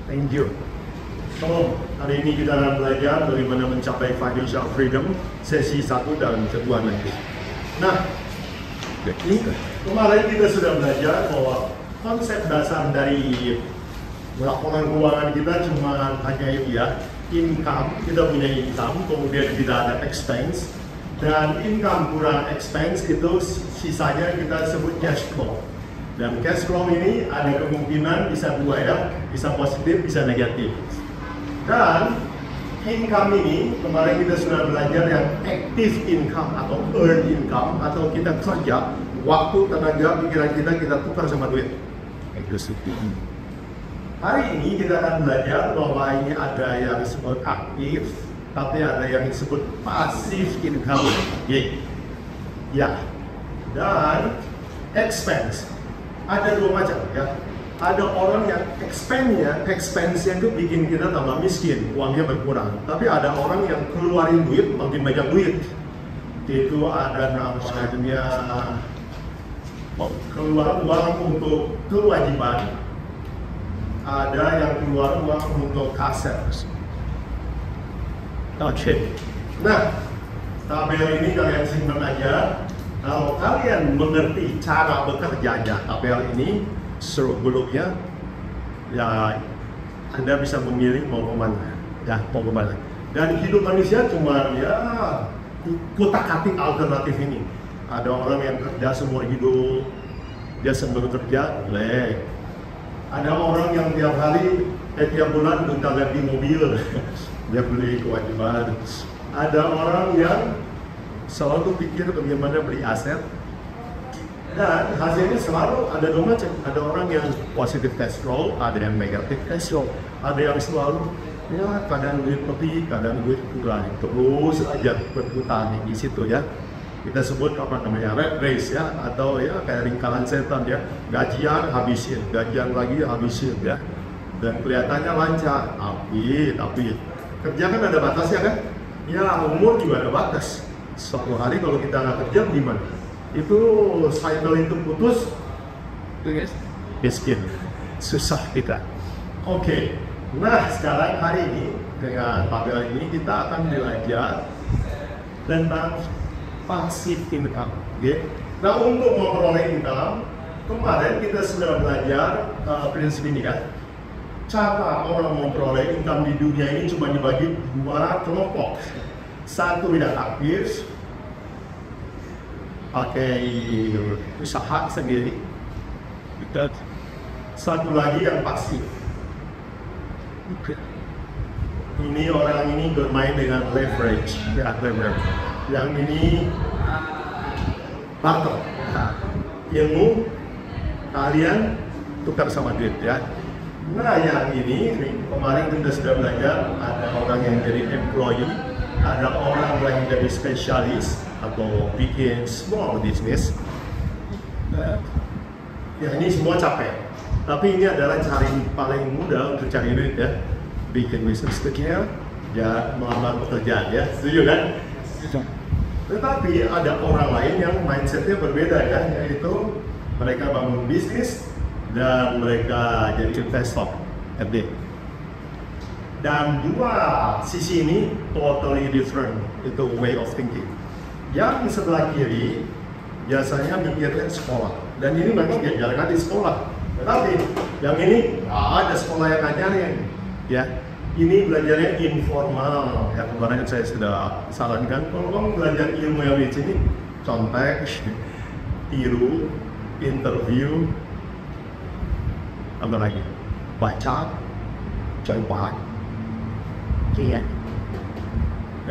Thank you. So, hari ini kita akan belajar bagaimana mencapai financial freedom sesi 1 dan kedua nanti. Nah, ini kemarin kita sudah belajar bahwa konsep dasar dari laporan keuangan kita cuma hanya itu ya, income, kita punya income, kemudian kita ada expense, dan income kurang expense itu sisanya kita sebut cash flow. Dan cash flow ini ada kemungkinan bisa dua ya, bisa positif, bisa negatif. Dan income ini kemarin kita sudah belajar yang active income atau earned income, atau kita kerja, waktu, tenaga, pikiran kita tukar sama duit. Hari ini kita akan belajar bahwa ini ada yang disebut aktif, tapi ada yang disebut passive income. Ya. Dan expense. Ada dua macam ya. Ada orang yang expense-nya itu bikin kita tambah miskin, uangnya berkurang. Tapi ada orang yang keluarin duit, makin banyak duit. Itu ada namanya keluar uang untuk kewajiban. Ada yang keluar uang untuk aset. Oke. Nah, tabel ini kalian simpan aja. Kalau kalian mengerti cara bekerjanya tabel ini sebelumnya, ya Anda bisa memilih mau kemana, ya mau kemana. Dan hidup manusia cuma ya kutak-katik alternatif ini. Ada orang yang kerja seumur hidup, dia senang bekerja, boleh. Ada orang yang tiap hari, tiap bulan minta ganti mobil, dia beli kewajiban. Ada orang yang selalu pikir bagaimana beli aset, dan hasilnya selalu ada dua macam. Ada orang yang positive cash flow, ada yang negative cash flow. Ada yang selalu ya kadang duit lebih, kadang duit kurang, terus aja berputar di situ ya. Kita sebut apa namanya red race ya, atau ya kayak lingkaran setan ya, gajian habisin, gajian lagi habisin ya, dan kelihatannya lancar, tapi kerja kan ada batasnya kan, ya umur juga ada batas. Suatu hari kalau kita nggak kerja gimana? Itu cycle itu putus, miskin, susah kita. Oke. Nah sekarang hari ini dengan tabel ini kita akan belajar tentang passive income. Okay? Nah untuk memperoleh income, kemarin kita sudah belajar prinsip ini kan. Cara orang memperoleh income di dunia ini cuma dibagi dua kelompok. Satu tidak aktif, pakai usaha sendiri. Satu lagi yang pasif. Ini orang ini bermain dengan leverage, ya leverage. Yang ini barter. Ilmu kalian tukar sama duit ya. Nah yang ini kemarin kita sudah belajar, ada orang yang jadi employee, ada orang yang jadi spesialis atau bikin small business. Ya ini semua capek. Tapi ini adalah cara paling mudah untuk cari duit ya. Bikin bisnis kecil, ya melamar pekerjaan ya. Setuju kan? Tetapi ada orang lain yang mindsetnya berbeda ya, yaitu mereka bangun bisnis dan mereka jadi investor. FD. Dan dua sisi ini totally different, itu way of thinking. Yang sebelah kiri biasanya mikirnya sekolah, dan ini memang diajarkan di sekolah. Tetapi yang ini ada sekolah yang ngajarin, ya. Ini belajarnya informal. Ya kemarin saya sudah sarankan kalau kamu belajar ilmu yang di sini, contek, tiru, interview, apa lagi, baca, coba. Iya.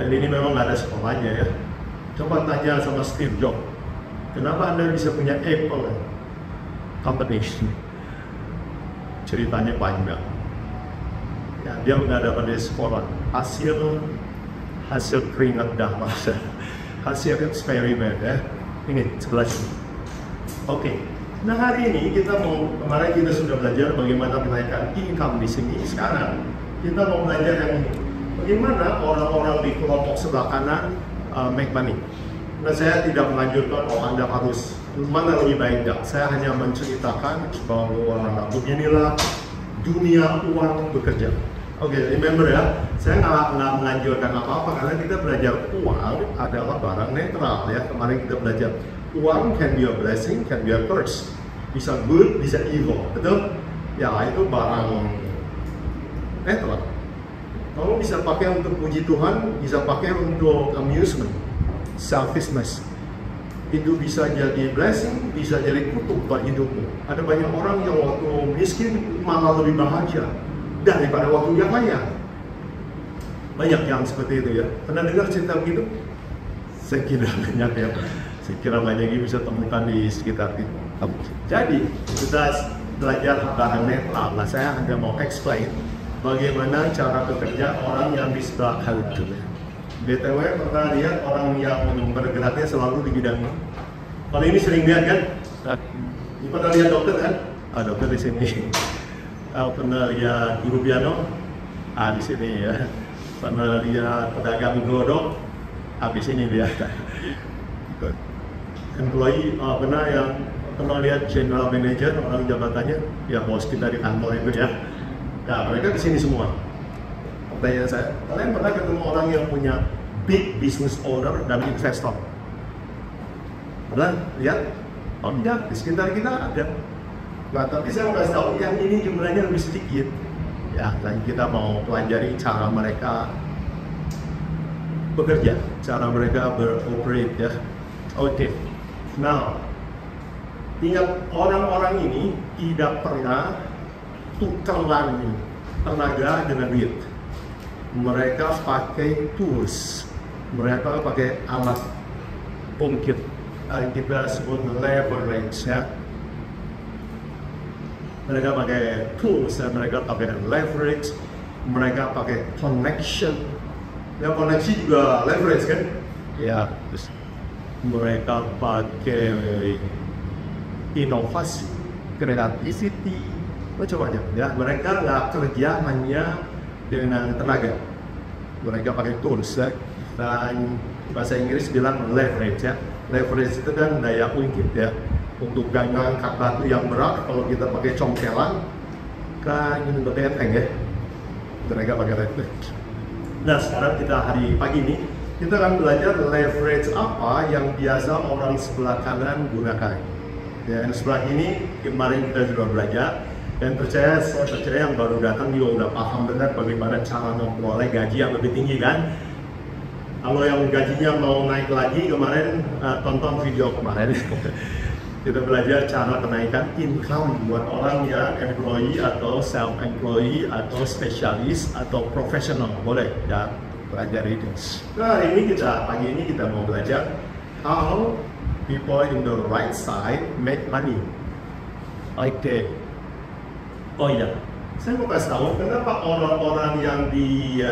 Dan ini memang nggak ada sekolahnya ya. Coba tanya sama Steve Jobs, kenapa Anda bisa punya Apple Company? Ceritanya panjang. Ya, dia nggak dapat dari sekolah. Hasil keringat darah, hasil eksperimen ya. Ini sebelah sini. Oke. Nah hari ini kemarin kita sudah belajar bagaimana menaikkan income di sini. Sekarang kita mau belajar yang ini. Bagaimana orang-orang di kelompok sebelah kanan make money. Nah saya tidak menganjurkan Anda harus mana lebih baik. Saya hanya menceritakan bahwa beginilah dunia uang bekerja. Oke, remember ya, saya nggak menganjurkan apa-apa karena kita belajar uang adalah barang netral ya. Kemarin kita belajar uang can be a blessing, can be a curse. Bisa good, bisa evil, betul? Ya itu barang netral. Kamu bisa pakai untuk puji Tuhan, bisa pakai untuk amusement, selfishness. Itu bisa jadi blessing, bisa jadi kutuk buat hidupmu. Ada banyak orang yang waktu miskin malah lebih bahagia daripada waktu dia kaya. Banyak yang seperti itu ya. Pernah dengar cerita begitu? Saya kira banyak ya. Saya kira banyak yang bisa temukan di sekitar kita. Jadi kita belajar barang netral. Nah, saya hanya mau explain bagaimana cara bekerja orang yang di sebelah hal itu. BTW pernah lihat orang yang bergeraknya selalu di bidang. Kalau ini sering lihat kan? Ini pernah lihat dokter kan? Dokter di sini. Pernah lihat guru piano? Di sini ya. Pernah lihat pedagang godok? Di sini dia. Employee, pernah yang pernah lihat general manager orang jabatannya? Ya bos kita di kantor itu ya. Nah, mereka di sini semua. Pertanyaan saya, kalian pernah ketemu orang yang punya big business owner dan investor? Pernah lihat? Oh enggak, di sekitar kita ada. Nah, tapi saya mau kasih tahu yang ini jumlahnya lebih sedikit. Ya, dan kita mau pelajari cara mereka bekerja, cara mereka beroperate ya. Oke. Nah, ingat orang-orang ini tidak pernah tukeran tenaga dengan duit. Mereka pakai tools, mereka pakai alat ungkit yang kita sebut leverage ya. Mereka pakai tools, mereka pakai leverage, mereka pakai connection. Ya, koneksi juga leverage kan? Ya, terus mereka pakai inovasi, creativity, macam-macam ya. Mereka nggak kerja hanya dengan tenaga, mereka pakai tools ya. Dan bahasa Inggris bilang leverage ya. Leverage itu kan daya ungkit ya. Untuk ngangkat batu yang berat, kalau kita pakai congkelan kan ini enteng ya. Mereka pakai leverage. Nah, sekarang kita hari pagi ini kita akan belajar leverage apa yang biasa orang sebelah kanan gunakan. Ya, yang sebelah ini kemarin kita sudah belajar. Dan saya percaya yang baru datang juga udah paham benar bagaimana cara memperoleh gaji yang lebih tinggi kan. Kalau yang gajinya mau naik lagi kemarin, tonton video kemarin. Kita belajar cara kenaikan income buat orang yang employee atau self-employee atau spesialis atau profesional. Boleh ya, belajar itu. Nah, pagi ini kita mau belajar how people in the right side make money. Oke. Oh iya, saya mau kasih tahu kenapa orang-orang yang di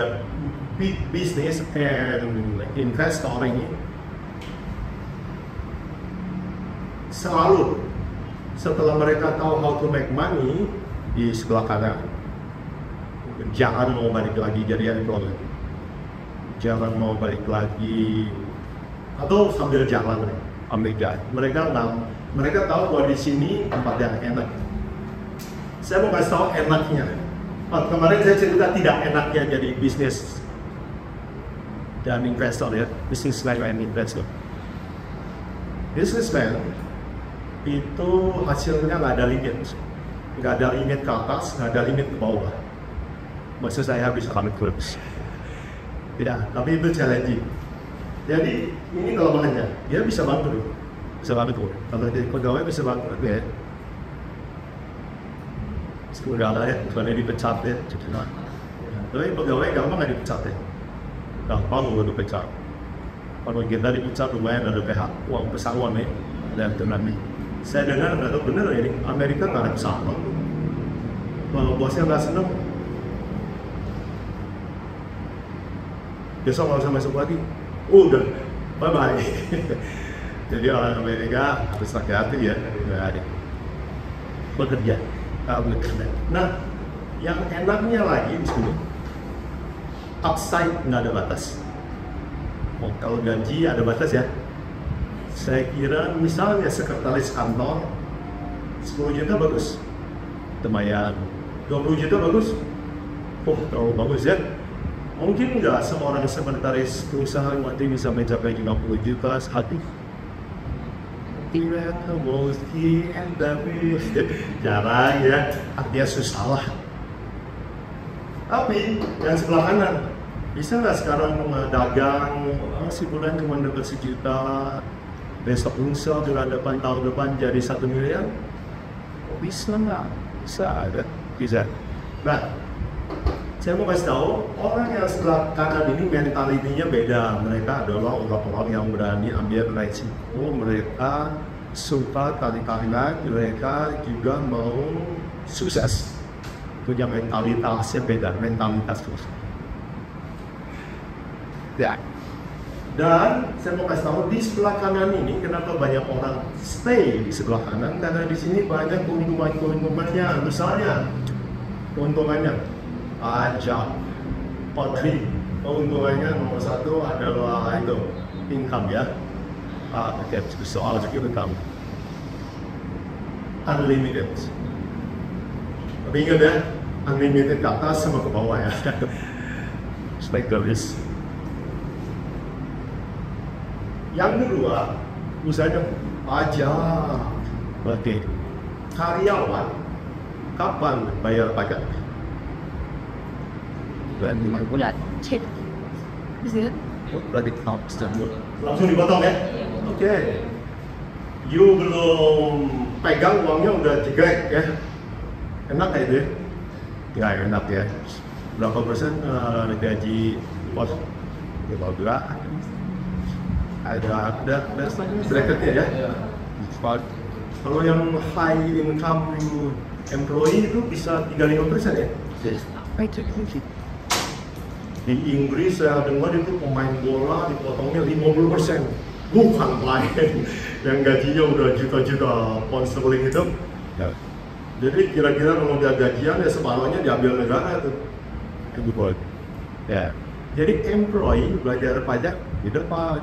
big business and investor ini selalu setelah mereka tahu how to make money di sebelah kanan, jangan mau balik lagi jadi employee, jangan mau balik lagi atau sambil jalan ambil jalan. Mereka tahu bahwa di sini tempat yang enak. Saya mau kasih tahu enaknya. Kemarin saya cerita tidak enaknya jadi bisnis dan investor ya, businessman and investor. Businessman itu hasilnya nggak ada limit, nggak ada limit ke atas, nggak ada limit ke bawah. Maksud saya bisa commit terus. Ya, tapi itu challenging. Jadi ini kelemahannya, dia bisa bantu, Kalau jadi pegawai bisa bantu ya. Udah lah ya, bukannya dipecat ya. Tapi pegawai gampang nggak dipecat ya. Gampang udah dipecat. Kalau kita dipecat lumayan ada PH, uang pesangon nih, dan tenang nih. Saya dengar nggak tahu bener ini Amerika nggak ada pesangon. Kalau bosnya nggak seneng, besok nggak usah masuk lagi. Udah, bye bye. Jadi orang Amerika harus hati-hati ya, nggak ada bekerja. Nah, yang enaknya lagi di sini, upside nggak ada batas. Kalau gaji ada batas ya. Saya kira misalnya sekretaris kantor 10 juta bagus, lumayan. 20 juta bagus? Oh, terlalu bagus ya. Mungkin nggak seorang sekretaris perusahaan nanti bisa mencapai 50 juta sehari? Tidak mungkin, tapi jarang ya, artinya susah lah. Tapi yang sebelah kanan, bisa nggak sekarang dagang sebulan cuma dapat 1 juta, besok lusa bulan depan tahun depan jadi 1 miliar? Bisa nggak? Bisa ada, bisa. Nah, saya mau kasih tahu orang yang sebelah kanan ini mentalitinya beda. Mereka adalah orang-orang yang berani ambil resiko, mereka suka kali-kalian, mereka juga mau sukses. Punya mentalitasnya beda, mentalitas terus. Ya. Dan saya mau kasih tahu di sebelah kanan ini kenapa banyak orang stay di sebelah kanan, karena di sini banyak keuntungan-keuntungannya. Misalnya keuntungannya pajak, potri, keuntungannya nomor 1 adalah itu income ya. Oke, soal juga income unlimited. Tapi ingat ya, unlimited ke atas sama ke bawah ya. Specularis. Yang kedua, misalnya pajak. Oke, karyawan kapan bayar pajak? 5 bulan. Cek. Bisa? Berarti langsung dipotong ya? Oke. You belum pegang uangnya udah jegrek ya? Enak ya itu ya? Ya enak ya. Berapa persen gaji pos? Ya berapa? Ada bracketnya ya? Kalau yang high income employee itu bisa 35% ya? Di Inggris saya dengar itu pemain bola dipotongnya 50%, bukan main yang gajinya udah juta-juta pound sterling itu. Ya. Jadi kira-kira kalau dia gajian ya separuhnya diambil negara itu. Ya. Jadi employee belajar pajak di depan.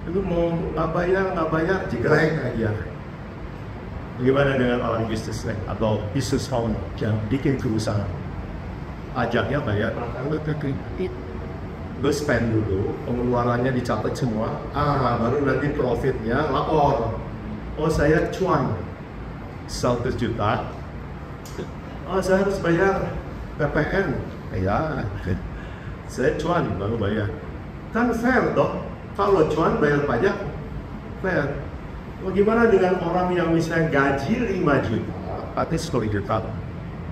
Itu mau nggak bayar, jegrek aja. Bagaimana dengan orang bisnis atau business owner yang bikin perusahaan? Pajaknya bayar, gue spend dulu, pengeluarannya dicatat semua, baru nanti profitnya lapor. Oh saya cuan 100 juta, saya harus bayar PPN, ya, saya cuan baru bayar. Kan fair dong, kalau cuan bayar pajak, fair. Bagaimana dengan orang yang misalnya gaji 5 juta, artinya 10 juta,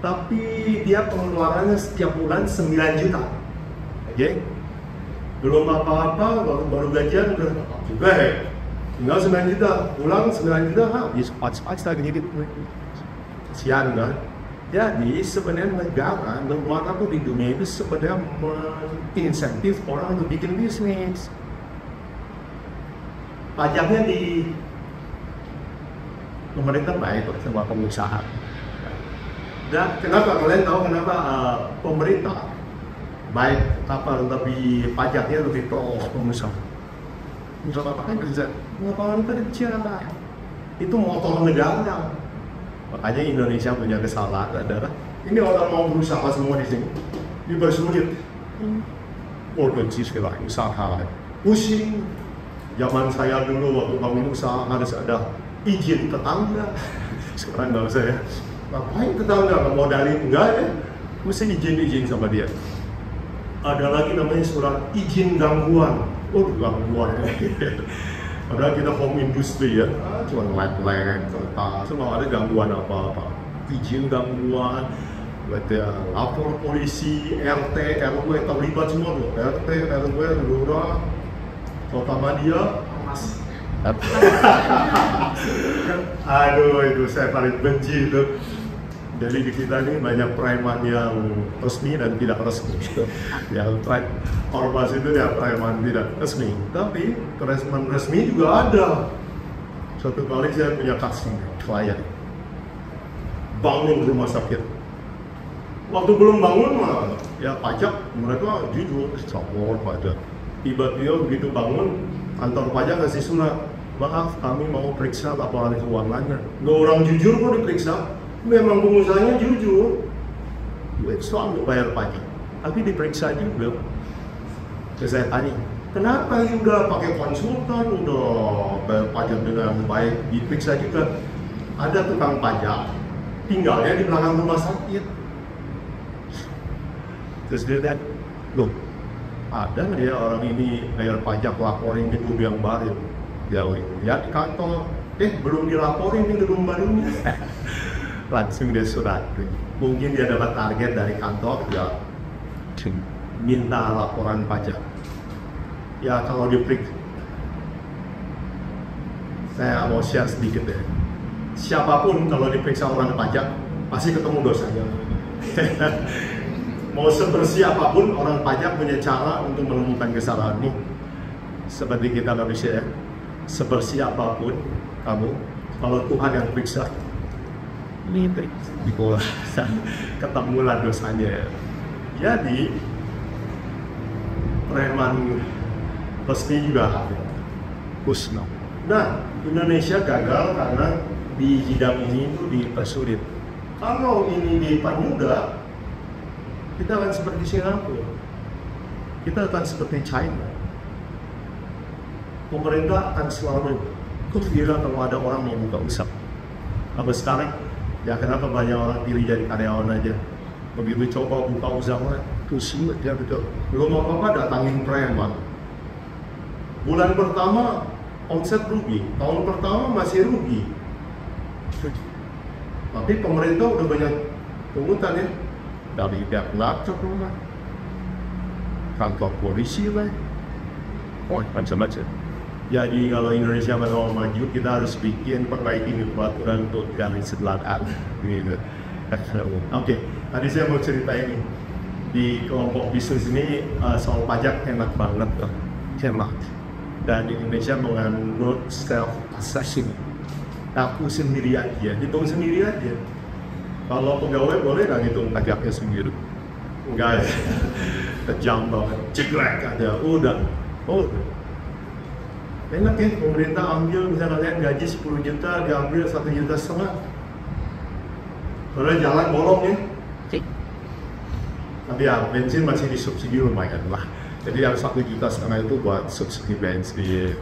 tapi dia pengeluarannya setiap bulan 9 juta. Oke? Belum apa-apa, baru gajian udah juga ya. Tinggal 9 juta, pulang 9 juta, habis cepat-cepat lagi gitu. Kasihan kan? Jadi sebenarnya negara, lembaga tuh di dunia itu sebenarnya menginsentif orang untuk bikin bisnis. Pajaknya di pemerintah baik sama pengusaha. Dan kenapa kalian tahu kenapa pemerintah baik tapi pajaknya lebih ke pengusaha? Pengusaha apa kan kerja? Lapangan kerja lah. Itu motor negara. Makanya Indonesia punya kesalahan adalah ini orang mau berusaha semua di sini dipersulit. Organisasi segala usaha pusing. Zaman saya dulu waktu bangun usaha harus ada izin tetangga. Sekarang nggak usah ya. Ngapain tetangga nggak modalin? Enggak ya, mesti izin sama dia. Ada lagi namanya surat izin gangguan. Oh gangguan ya. Padahal kita home industry ya, cuma lag-lag, kertas, semua ada gangguan apa-apa. Izin gangguan, berarti lapor polisi, RT, RW terlibat semua tuh. RT, RW, lurah, terutama dia, mas. Aduh itu saya paling benci itu. Jadi di kita ini banyak preman yang resmi dan tidak resmi. Yang ormas itu ya preman tidak resmi. Tapi preman resmi juga ada. Suatu kali saya punya klien bangun rumah sakit. Waktu belum bangun mah ya pajak mereka jujur support pajak. Tiba-tiba begitu bangun kantor pajak ngasih surat, maaf kami mau periksa laporan keuangannya. Nggak orang jujur kok diperiksa. Memang pengusahanya jujur, duit soal untuk bayar pajak. Tapi diperiksa juga. Terus saya tanya, kenapa udah pakai konsultan, udah bayar pajak dengan baik, diperiksa juga. Ada tukang pajak, tinggalnya di belakang rumah sakit. Terus dia lihat, loh, ada nggak dia orang ini bayar pajak laporin gedung yang baru? Ya, lihat di kantor, belum dilaporin di gedung barunya. Langsung dia surat. Mungkin dia dapat target dari kantor, ya minta laporan pajak. Ya kalau diperiksa, saya mau share sedikit ya. Siapapun kalau diperiksa orang pajak pasti ketemu dosanya. Mau sebersih apapun orang pajak punya cara untuk menemukan kesalahan ini. Seperti kita manusia, sebersih apapun kamu, kalau Tuhan yang periksa, ini dibola, ketemulah dosanya. Jadi preman pasti juga ada. Kusno. Nah, Indonesia gagal karena di bidang ini itu dipersulit. Kalau ini dipermudah, kita akan seperti Singapura, kita akan seperti China. Pemerintah akan selalu gembira kalau ada orang yang buka usaha. Apa sekarang? Ya kenapa banyak orang pilih jadi karyawan aja? Begitu coba buka usaha, terus ya betul. Belum apa-apa datangin preman. Bulan pertama omset rugi, tahun pertama masih rugi. Tapi pemerintah udah banyak pungutan ya, dari pihak laptop rumah, kantor polisi lah, macam-macam. Jadi kalau Indonesia mau maju, kita harus bikin perbaiki peraturan untuk garis selatan. Gitu. Oke, tadi saya mau cerita ini di kelompok bisnis ini soal pajak enak banget, hemat. Dan di Indonesia menganut self assessing. Aku sendiri aja, hitung sendiri aja. Kalau pegawai boleh nggak hitung pajaknya sendiri? Enggak ya, kejam banget, cekrek aja, udah. Oh, enak ya, pemerintah ambil misalnya kalian gaji 10 juta, diambil 1,5 juta. Padahal jalan bolong ya. Tapi ya, bensin masih disubsidi lumayan lah. Jadi yang 1,5 juta itu buat subsidi bensin.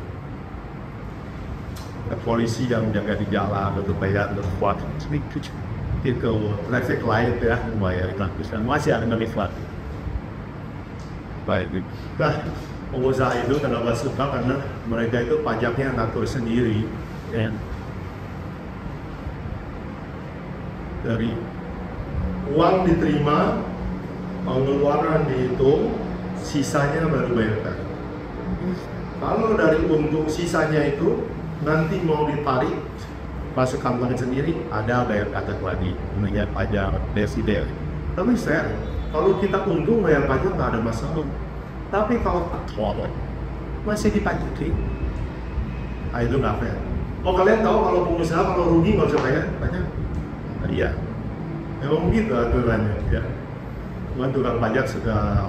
Polisi yang jaga di jalan untuk bayar untuk buat itu traffic light ya lumayan gratis dan masih ada manfaat. Baik, nah pengusaha itu kenapa suka karena mereka itu pajaknya ngatur sendiri ya. Dari uang diterima, pengeluaran dihitung, sisanya baru bayarkan. Kalau dari untung sisanya itu nanti mau ditarik masuk kantong sendiri, ada bayar pajak lagi, mengenai pajak dividen. Tapi saya, kalau kita untung bayar pajak nggak ada masalah. Tapi kalau tak masih dipajakin, itu nggak fair. Oh kalian tahu kalau pengusaha kalau rugi nggak usah bayar pajak? Iya, memang begitu aturannya ya. Cuman tukang pajak sudah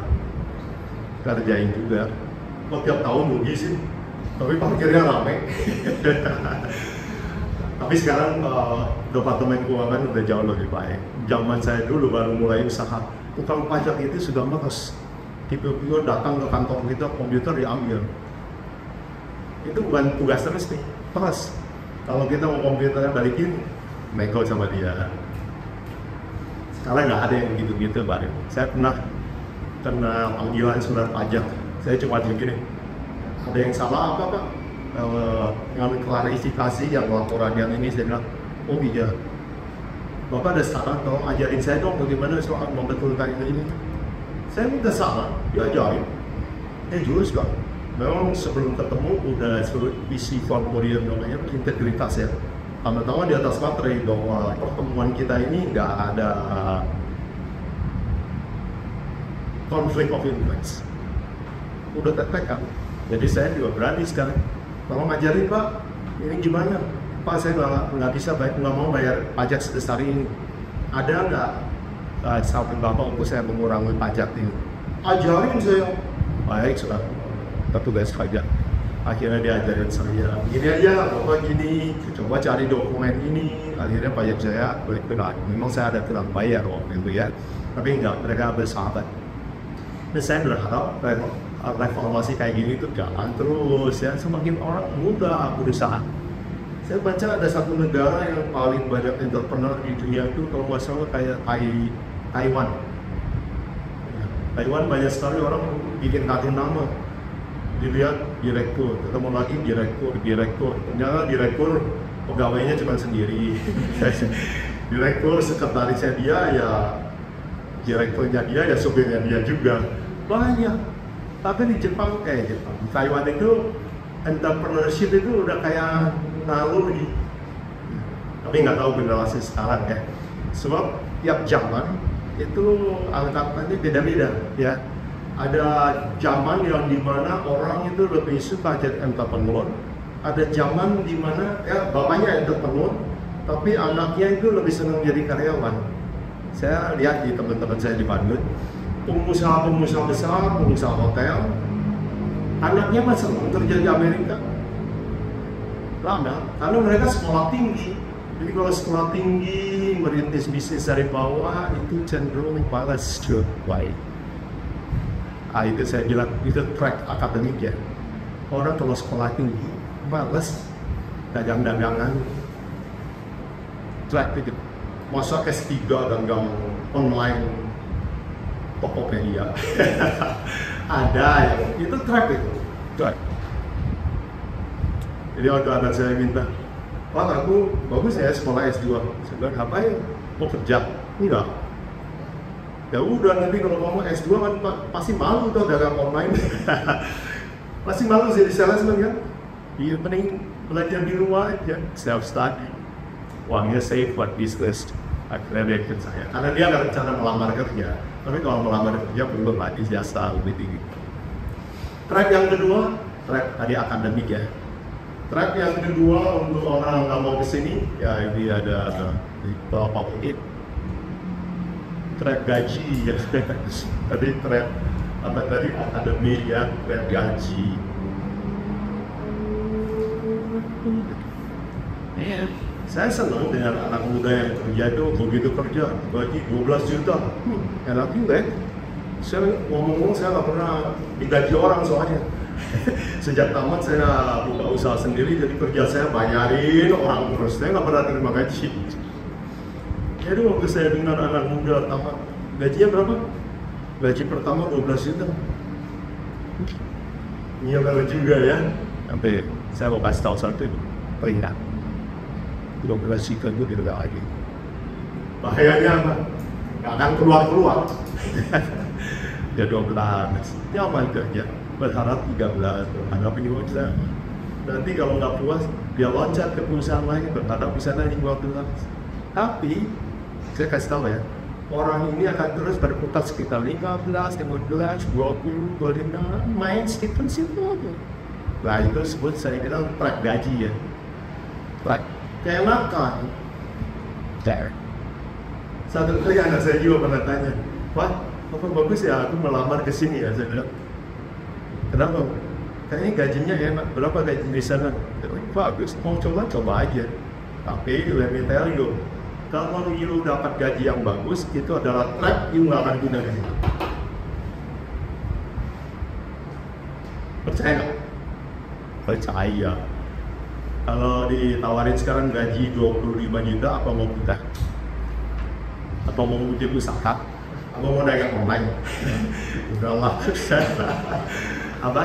kerjain juga. Kok tiap tahun rugi sih? Tapi parkirnya ramai. Tapi sekarang departemen keuangan udah jauh lebih baik. Zaman saya dulu baru mulai usaha, tukang pajak itu sudah males. Tiba-tiba datang ke kantor kita, komputer diambil. Itu bukan tugas terus nih, pas. Kalau kita mau komputernya balikin, nego sama dia. Sekarang nggak ada yang gitu-gitu, Pak. Saya pernah kena panggilan surat pajak. Saya cuma begini. Ada yang salah apa Pak? Ngambil klarifikasi yang laporan yang ini, saya bilang, oh iya, Bapak ada saran, tolong ajarin saya dong bagaimana soal membetulkan ini. Saya minta saran, diajarin. Jurus Pak, memang sebelum ketemu udah isi formulir namanya integritas ya. Pertama di atas materai bahwa pertemuan kita ini nggak ada conflict of interest. Udah tertekan. Jadi saya juga berani sekarang. Tolong ajarin Pak, ini gimana? Pak saya nggak bisa nggak mau bayar pajak sebesar ini. Ada nggak sampai Bapak untuk saya mengurangi pajak ini? Ajarin saya. Baik sudah. Petugas pajak. Akhirnya dia ajarin saya, gini aja, bapak gini, coba cari dokumen ini. Akhirnya pajak saya berkenan. Memang saya ada kurang bayar waktu itu ya, tapi enggak, mereka bersahabat. Dan saya berharap reformasi kayak gini itu jalan terus ya, semakin orang muda berusaha. Saya baca ada satu negara yang paling banyak entrepreneur di dunia itu kalau nggak salah kayak Taiwan. Taiwan banyak sekali orang bikin kartu nama. Dilihat direktur, ketemu lagi direktur. Ternyata direktur pegawainya cuma sendiri. Direktur sekretarisnya dia ya, direkturnya dia ya, supirnya dia juga. Banyak. Tapi di Jepang, di Taiwan itu entrepreneurship itu udah kayak naluri. Tapi nggak tahu generasi sekarang ya. Sebab tiap zaman itu angkatannya beda-beda ya. Ada zaman yang dimana orang itu lebih suka jadi entrepreneur. Ada zaman dimana ya bapaknya entrepreneur, tapi anaknya itu lebih senang jadi karyawan. Saya lihat di teman-teman saya di Bandung, pengusaha besar, pengusaha hotel, anaknya masih kerja di Amerika. Lama, karena mereka sekolah tinggi. Jadi kalau sekolah tinggi, merintis bisnis dari bawah, itu cenderung malas baik. Itu saya bilang, itu track akademik ya. Orang kalau sekolah tinggi, malas dagang-dagangan. Track itu. Masa S3 dagang online Tokopedia. Ada ya, itu track itu. Track. Jadi waktu anak saya minta, Pak aku bagus ya sekolah S2. Saya bilang, apa ya? Mau kerja? Enggak. Ya udah, nanti kalau ngomong S2 kan pasti malu tuh dagang online. Pasti malu jadi salesman kan? Iya, mending belajar di rumah aja, self study. Uangnya safe buat bisnis. Akhirnya dia ikut saya, karena dia nggak rencana melamar kerja. Tapi kalau melamar kerja belum lagi jasa lebih tinggi. Track yang kedua, track tadi akademik ya. Track yang kedua untuk orang yang mau kesini, ya ini ada beberapa track gaji ya. Tadi track apa tadi akademik ya, track gaji. Saya senang dengan anak muda yang kerja itu begitu kerja gaji 12 juta. Enak juga ya. Saya ngomong-ngomong saya nggak pernah digaji orang soalnya. Sejak tamat saya buka usaha sendiri, jadi kerja saya bayarin orang terus. Saya nggak pernah terima gaji. Jadi waktu saya dengar anak muda tamat, gajinya berapa? Gaji pertama 12 juta. Iya banget juga ya. Sampai saya mau kasih tahu satu itu, peringat. 12 juta itu tidak lagi. Bahayanya apa? Gak akan keluar. Ya 12, nyaman kerja. Berharap 13, berharap 15. Nanti kalau nggak puas, dia loncat ke perusahaan lain, berharap bisa naik 12. Tapi saya kasih tahu ya, orang ini akan terus berputar sekitar 15, 15, 20, 25, main sekitar situ. Nah itu sebut saya bilang track gaji ya. Track kayak makan. There. Satu kali anak saya juga pernah tanya, Pak, apa bagus ya aku melamar ke sini ya? Saya bilang, kenapa? Kayaknya gajinya enak. Berapa gaji di sana? Bagus, mau coba aja. Tapi let me tell you, kalau you dapat gaji yang bagus, itu adalah track you nggak akan guna gitu. Percaya nggak? Percaya. Kalau ditawarin sekarang gaji 25 juta, apa mau pindah? Atau mau bikin usaha? Apa mau dagang online? Udahlah. Apa?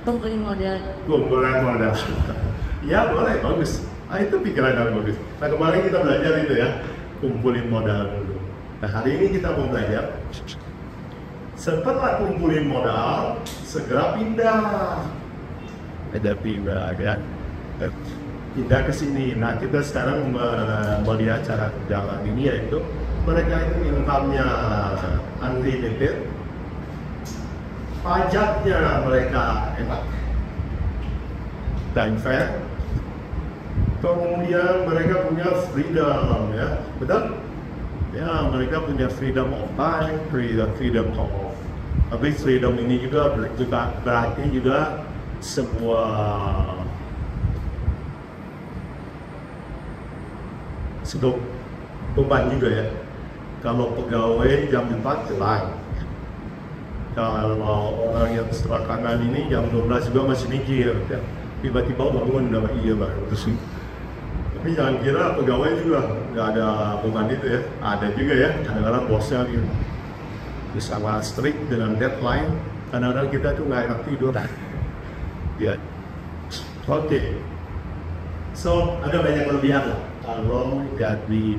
Kumpulin modal. Kumpulan modal. Ya boleh, bagus. Itu pikiran yang bagus. Nah kemarin kita belajar itu ya, kumpulin modal dulu. Nah hari ini kita mau belajar, setelah kumpulin modal, segera pindah. Ada pindah ya. Pindah ke sini. Nah kita sekarang melihat cara jalan ini, yaitu mereka itu income-nya unlimited, pajaknya mereka enak dan fair. Kemudian mereka punya freedom ya, betul? Ya, mereka punya freedom of time, freedom of Tapi freedom ini juga berarti juga sebuah beban juga ya. Kalau pegawai jam 4 selesai. Kalau orang yang setelah kanan ini jam 12 juga masih mikir ya. Tiba-tiba bangun udah iya baru pusing. Tapi jangan kira pegawai juga nggak ada beban itu ya. Ada juga ya, kadang-kadang bosnya gitu. Terus sama strict dengan deadline, kadang-kadang kita tuh nggak enak tidur. Ya, oke. So ada banyak kelebihan lah kalau dari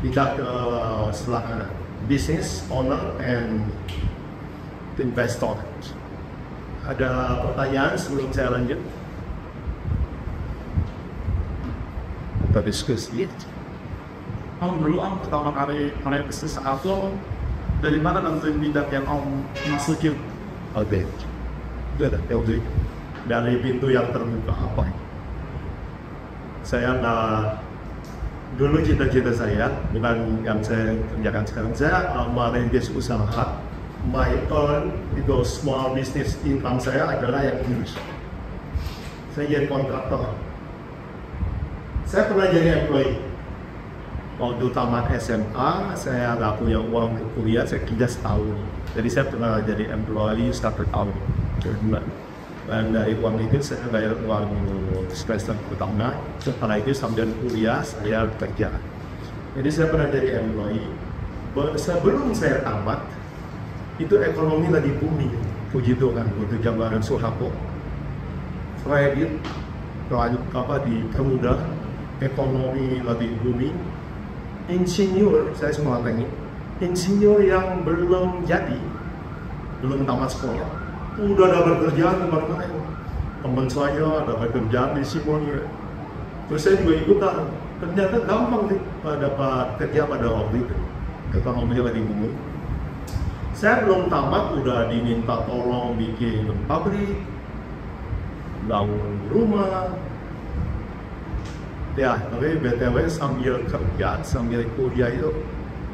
tidak ke setelah business owner and investor. Ada pertanyaan sebelum saya lanjut? Kita diskusi. Om dulu Om pertama kali bisnis atau dari mana nanti bidang yang Om masukin? Oke. Dari pintu yang terbuka apa? Saya dulu cita-cita saya, bukan yang saya kerjakan sekarang, saya merintis usaha. My own itu small business income saya adalah yang Inggris. Saya jadi kontraktor. Saya pernah jadi employee. Waktu tamat SMA, saya nggak punya uang untuk kuliah, saya kerja setahun. Jadi saya pernah jadi employee 1 tahun. Dan dari uang itu saya bayar uang semester pertama. Setelah itu sambil kuliah saya kerja. Jadi saya pernah jadi employee. Sebelum saya tamat, itu ekonomi lagi booming. Puji Tuhan, untuk zaman Soeharto. Kredit dipermudah, ekonomi lagi booming. Insinyur, saya semua teknik. Insinyur yang belum jadi, belum tamat sekolah, udah dapat kerjaan kemana-mana. Teman saya dapat kerjaan di semuanya. Terus saya juga ikutan. Ternyata gampang nih dapat kerja pada waktu itu. Ekonomi lagi booming. Saya belum tamat udah diminta tolong bikin pabrik, bangun rumah. Ya, tapi BTW sambil kerja, sambil kuliah itu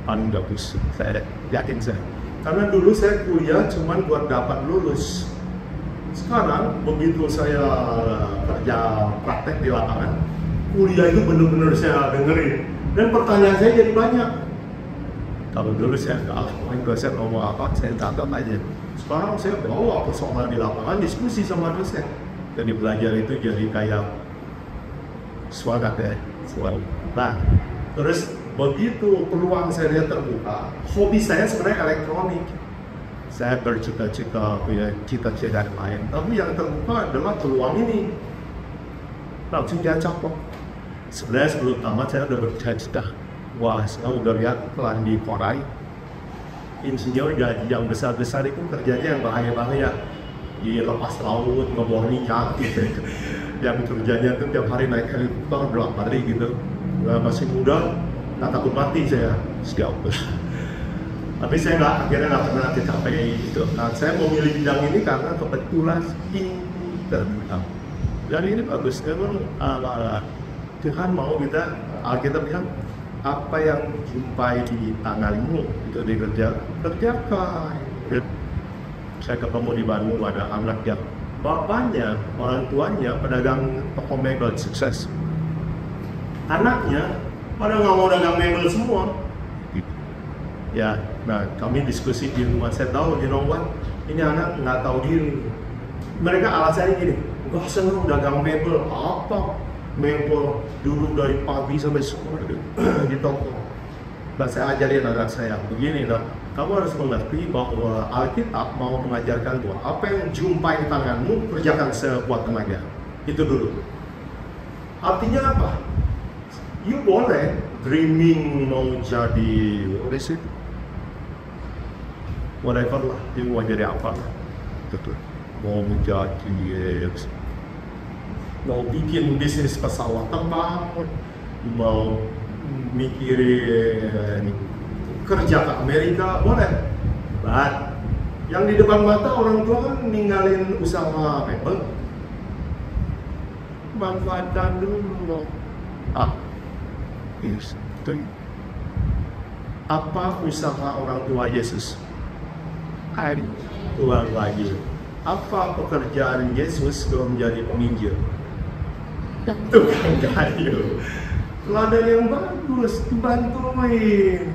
Anda bisa, saya yakin saya. Karena dulu saya kuliah cuma buat dapat lulus. Sekarang begitu saya kerja praktek di lapangan, kuliah itu benar-benar saya dengerin. Dan pertanyaan saya jadi banyak. Kalau dulu saya nggak, dosen ngomong apa, saya tangkap aja. Sekarang saya bawa persoalan di lapangan, diskusi sama dosen. Jadi belajar itu jadi kayak suara ya, suara. Nah, terus begitu peluang saya terbuka, hobi saya sebenarnya elektronik. Saya bercita-cita punya cita-cita lain, tapi yang terbuka adalah peluang ini. Langsung dia capok. Sebenarnya sebelum tamat saya udah bercita-cita. Wah, saya udah lihat pelan di Korea. Insinyur gaji yang besar-besar itu kerjanya yang bahaya-bahaya. Di lepas laut, ngebawa minyak gitu. Yang kerjanya tuh tiap hari naik helikopter berapa kali gitu. Masih muda, nggak takut mati saya. Siap. Tapi saya akhirnya nggak pernah tercapai itu. Nah, saya memilih bidang ini karena kebetulan ini terbuka. Dan ini bagus. Tuhan mau kita bilang apa yang jumpai di tanganmu untuk kerjakan. Saya ketemu di Bandung ada anak yang bapaknya, orang tuanya pedagang toko mebel sukses. Anaknya pada nggak mau dagang mebel semua. Ya, nah kami diskusi di rumah. Saya tahu, you know what? Ini anak nggak tahu diri. Mereka alasannya gini, nggak senang dagang mebel. Apa? Mebel dulu dari pagi sampai sore di toko. Dan saya ajarin anak saya begini, kamu harus mengerti bahwa Alkitab mau mengajarkan bahwa apa yang jumpai di tanganmu kerjakan sekuat tenaga. Itu dulu. Artinya apa? You boleh dreaming mau jadi whatever lah, you mau jadi apa? Gitu. Mau menjadi mau bikin bisnis pesawat terbang, mau mikirin kerja ke Amerika, boleh. But yang di depan mata orang tua kan ninggalin usaha mebel. Manfaatkan dulu. Yes. Apa usaha orang tua Yesus? Ulang lagi. Apa pekerjaan Yesus kalau menjadi peminjam? Tukang kayu. Ladang yang bagus, bantuin.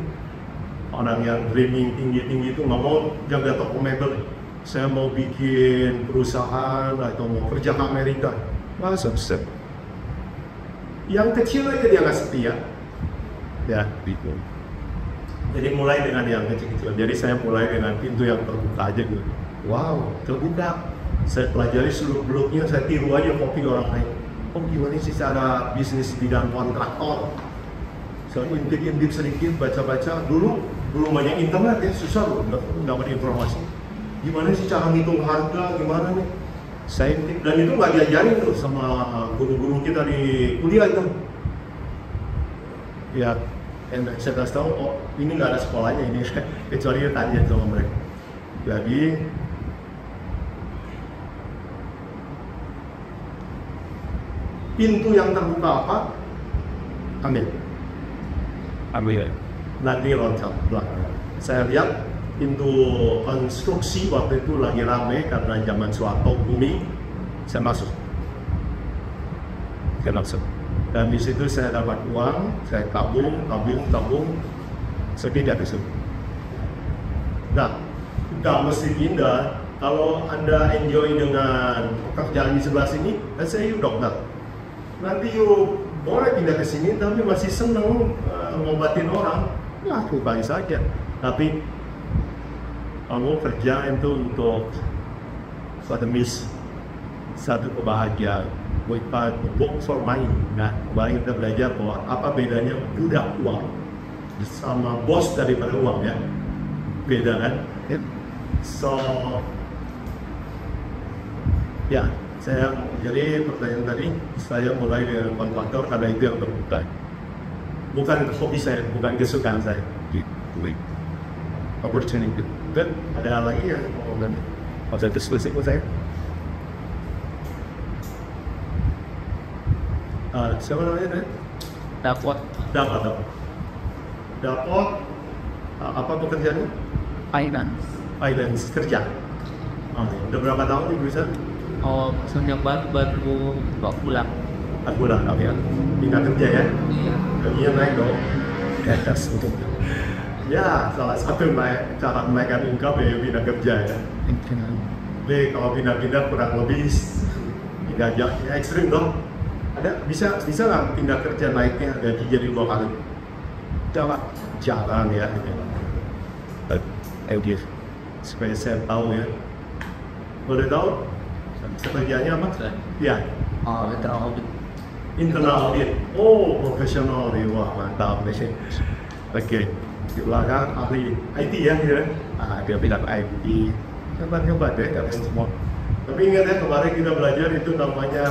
Orang yang dreaming tinggi-tinggi itu nggak mau jaga toko mebel. Saya mau bikin perusahaan atau mau kerja ke Amerika. Masa bisa? Yang kecil aja dia nggak setia. Ya, gitu. Jadi mulai dengan yang kecil-kecil. Jadi saya mulai dengan pintu yang terbuka aja gitu. Wow, terbuka. Saya pelajari seluk-beluknya, saya tiru aja kopi orang lain. Oh gimana sih cara bisnis bidang kontraktor? Saya intip-intip sedikit, baca-baca. Dulu belum banyak internet ya, susah loh dapat informasi. Gimana sih cara ngitung harga, gimana nih? Saya intip, dan itu nggak diajarin tuh sama guru-guru kita di kuliah itu. Ya, saya kasih tahu, oh ini nggak ada sekolahnya ini, kecuali tanya sama mereka. Jadi pintu yang terbuka apa? Ambil. Nanti loncat belakang. Saya lihat pintu konstruksi waktu itu lagi ramai karena zaman Soeharto bumi. Saya masuk. Dan di situ saya dapat uang, saya tabung, sepindah ke situ. Nah, nggak mesti pindah. Kalau Anda enjoy dengan pekerjaan di sebelah sini, saya dokter. Nanti you boleh pindah ke sini, tapi masih seneng ngobatin orang, ya baik saja. Tapi kamu kerja itu untuk satu kebahagiaan, bukan work for money. Nah, kemarin kita belajar bahwa apa bedanya budak uang sama bos daripada uang ya, beda kan? So, ya. Jadi pertanyaan tadi, saya mulai dengan kontraktor karena itu yang terbuka. Bukan hobi saya, bukan kesukaan saya. Opportunity. Dan ada lagi yang mau dan ada diskusi dengan saya. Siapa namanya? Dapat. Apa pekerjaannya? Finance kerja. Udah berapa tahun di perusahaan? Oh, sejak baru 2 bulan. 4 bulan, oke. Pindah kerja ya? Iya. Gajinya naik dong. Atas untuk. Ya, salah satu cara menaikkan income ya pindah kerja ya. Jadi kalau pindah-pindah kurang lebih pindah ya ekstrim dong. Ada bisa nggak pindah kerja naiknya gaji jadi 2 kali? Jarang ya. Ayo supaya saya tahu ya. Boleh tahu? Pekerjaannya apa? Ya. Internal audit. Oh, profesional nih, wah mantap nih. Oke. Di belakang ahli IT ya, dia. Dia pindah ke IT. Coba deh, kalian semua. Tapi ingat ya, kemarin kita belajar itu namanya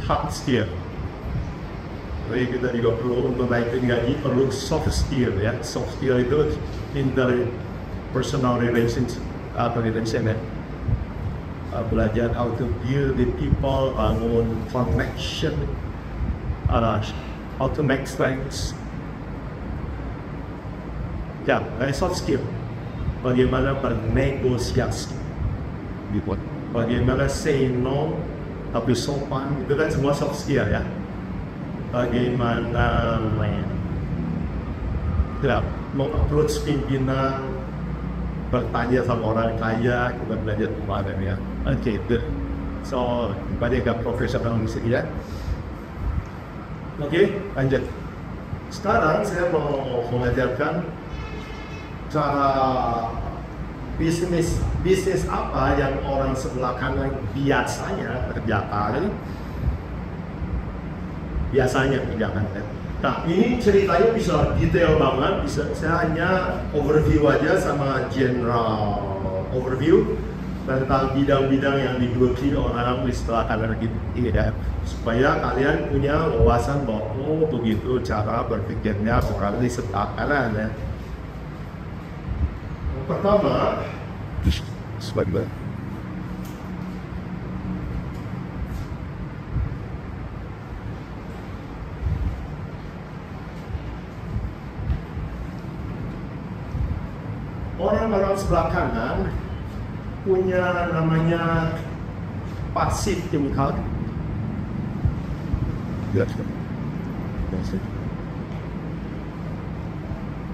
hard skill. Jadi kita juga perlu untuk naikin gaji perlu soft skill ya. Soft skill itu interpersonal relationship atau relation ya. Belajar how to deal with people, bangun connection, how to make friends. Ya, soft skill. Bagaimana bernegosiasi, bagaimana say no tapi sopan, itu kan semua soft skill ya. Bagaimana mau approach pimpinan, bertanya sama orang kaya, kita belajar kemarin ya. Oke, good. So, pada profesional di sini ya. Oke, lanjut. Sekarang saya mau mengajarkan cara bisnis apa yang orang sebelah kanan biasanya kerjakan. Biasanya kerjakan. Nah, ini ceritanya bisa detail banget. Saya hanya overview aja sama general overview tentang bidang-bidang yang digeluti orang di setelah kanan ini ya, supaya kalian punya wawasan bahwa oh begitu cara berpikirnya orang di sebelah kanan ya. Pertama, orang sebelah kanan punya namanya passive income.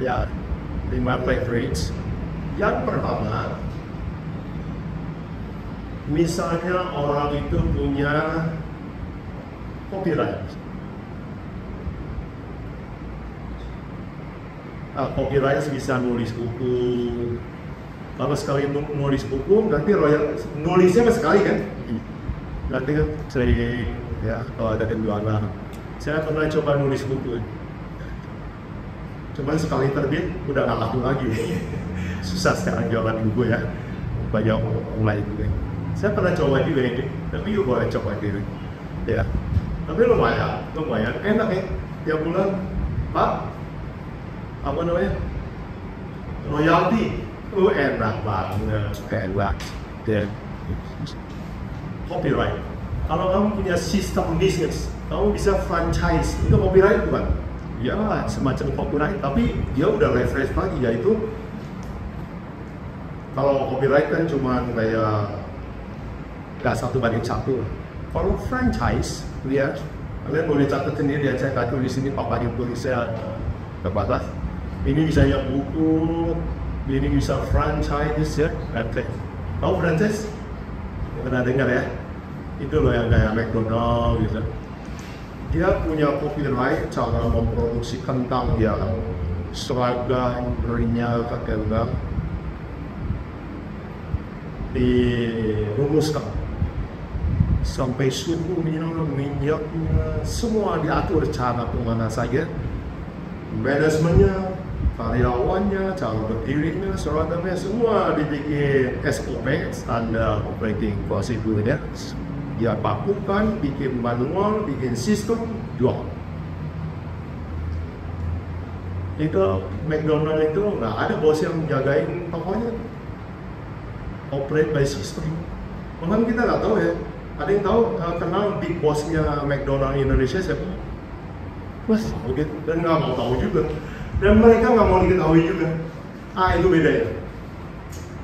Ya, 5 leverage. Yang pertama, misalnya orang itu punya copyright. Copyright bisa nulis buku. Kalau sekali nulis buku, nanti royal nulisnya sekali kan? Nanti kan sering ya kalau ada penjualan. Saya pernah coba nulis buku. Cuman sekali terbit udah nggak laku lagi. Susah sekarang jualan buku ya. Banyak online juga. Saya pernah coba juga ini, tapi juga boleh coba diri. Ya, tapi lumayan enak ya. Tiap bulan, Pak, apa namanya? Royalty, enak banget. Enak. Dan Copyright. Kalau kamu punya sistem bisnis, kamu bisa franchise. Itu copyright bukan? Ya, semacam copyright, tapi dia udah leverage lagi, yaitu kalau copyright kan cuma kayak nggak 1:1. Kalau franchise, lihat, kalian boleh catat sendiri ya, saya tulis di sini pakai tulisnya terbatas. Ini bisa yang buku, ini bisa franchise ya, franchise. Tahu franchise? Pernah dengar ya? Itu loh yang kayak McDonald gitu. Dia punya copyright cara memproduksi kentang yang seragam, berinya, kakak dirumuskan sampai suhunya, minyaknya, semua diatur cara kemana saja, manajemennya, karyawannya, cara berdirinya, seragamnya, semua dibikin SOP, standar operating procedure. Dia bakukan, bikin manual, bikin sistem, jual. Itu McDonald itu nggak ada bos yang jagain tokonya. Operate by system. Bahkan kita nggak tahu ya. Ada yang tahu kenal big bossnya McDonald Indonesia siapa? Mas, mungkin dan nggak mau tahu juga. Dan mereka nggak mau diketahui juga. Itu bedanya.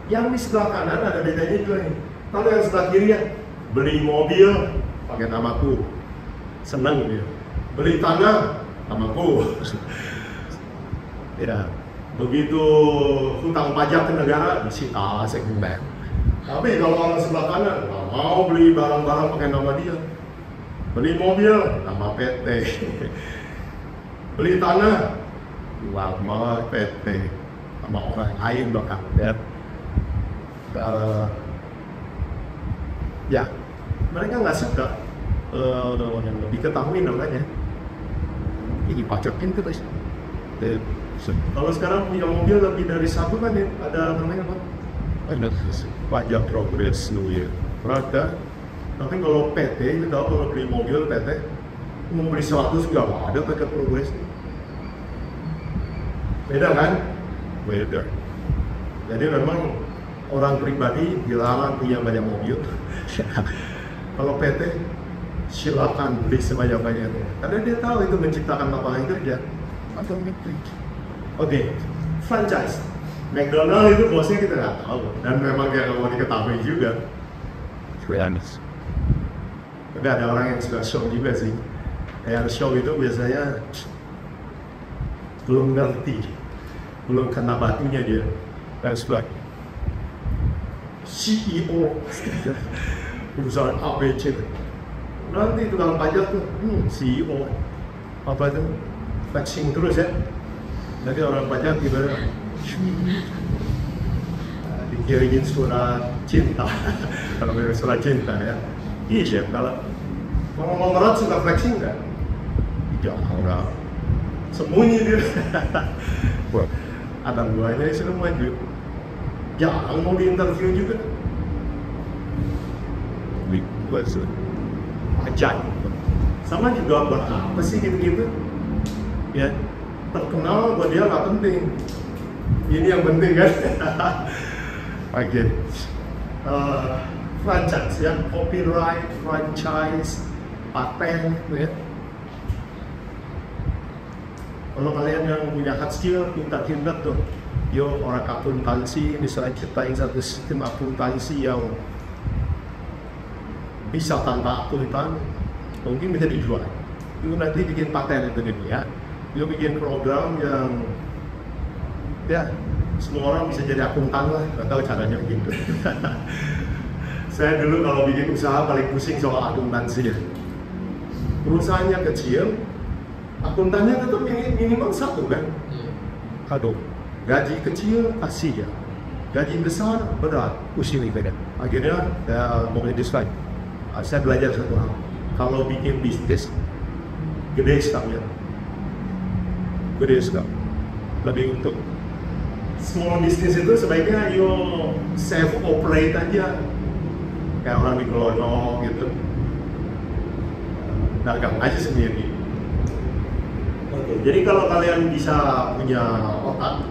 Yang di sebelah kanan ada bedanya juga nih. Kalau yang sebelah kiri ya, beli mobil pakai namaku, senang dia. Beli tanah namaku. Ya, begitu hutang pajak ke negara disita segmen. Tapi kalau orang sebelah kanan nggak mau beli barang-barang pakai nama dia, beli mobil nama PT, beli tanah nama PT, sama orang lain bahkan ya. Ya, mereka nggak suka yang lebih ketahui namanya. Ini pacokin tuh guys. Kalau sekarang punya mobil lebih dari satu kan ya, ada namanya apa? Ada pajak progres dulu ya. Berada. Tapi kalau PT itu tahu kalau beli mobil PT mau beli 100 nggak ada pajak progres. Beda kan? Beda. Jadi memang orang pribadi dilarang punya banyak mobil. Kalau PT silakan beli sebanyak-banyaknya. Karena dia tahu itu menciptakan lapangan kerja. Oke, franchise. McDonald itu bosnya kita nggak tahu dan memang dia nggak mau diketahui juga. Tapi ada orang yang suka show juga sih. Yang show itu biasanya belum ngerti, belum kena batunya dia. That's right. CEO perusahaan ABC. Nanti tukang pajak tuh, CEO apa itu flexing terus ya. Jadi orang pajak gimana? Dikirimin surat cinta. Kalau memang surat cinta ya. Iya chef, kalau ngomong berat suka flexing nggak? Jangan. Sembunyi dia. Ada buahnya sudah maju. Jangan mau diinterview juga. Ajaib. Sama juga buat apa sih gitu-gitu? Ya, terkenal buat dia nggak penting. Ini yang penting kan? Oke. Franchise ya, copyright, franchise, paten, ya. Kalau kalian yang punya hard skill, pintar-pintar tuh, orang akuntansi misalnya ciptain satu sistem akuntansi yang bisa tanpa akuntan, mungkin bisa dijual. Itu nanti bikin paten itu ya. Dia bikin program yang ya semua orang bisa jadi akuntan lah, nggak tahu caranya gitu. Saya dulu kalau bikin usaha paling pusing soal akuntansi ya. Perusahaannya kecil, akuntannya tetap minimal satu kan. Aduh, gaji kecil kasih ya, gaji besar berat, pusing nih kan. Akhirnya saya mau decide. Saya belajar satu hal, kalau bikin bisnis gede sekali, lebih untuk small business itu sebaiknya self operate aja, kayak orang di Gelonong gitu, dagang aja sendiri. Oke, jadi kalau kalian bisa punya otak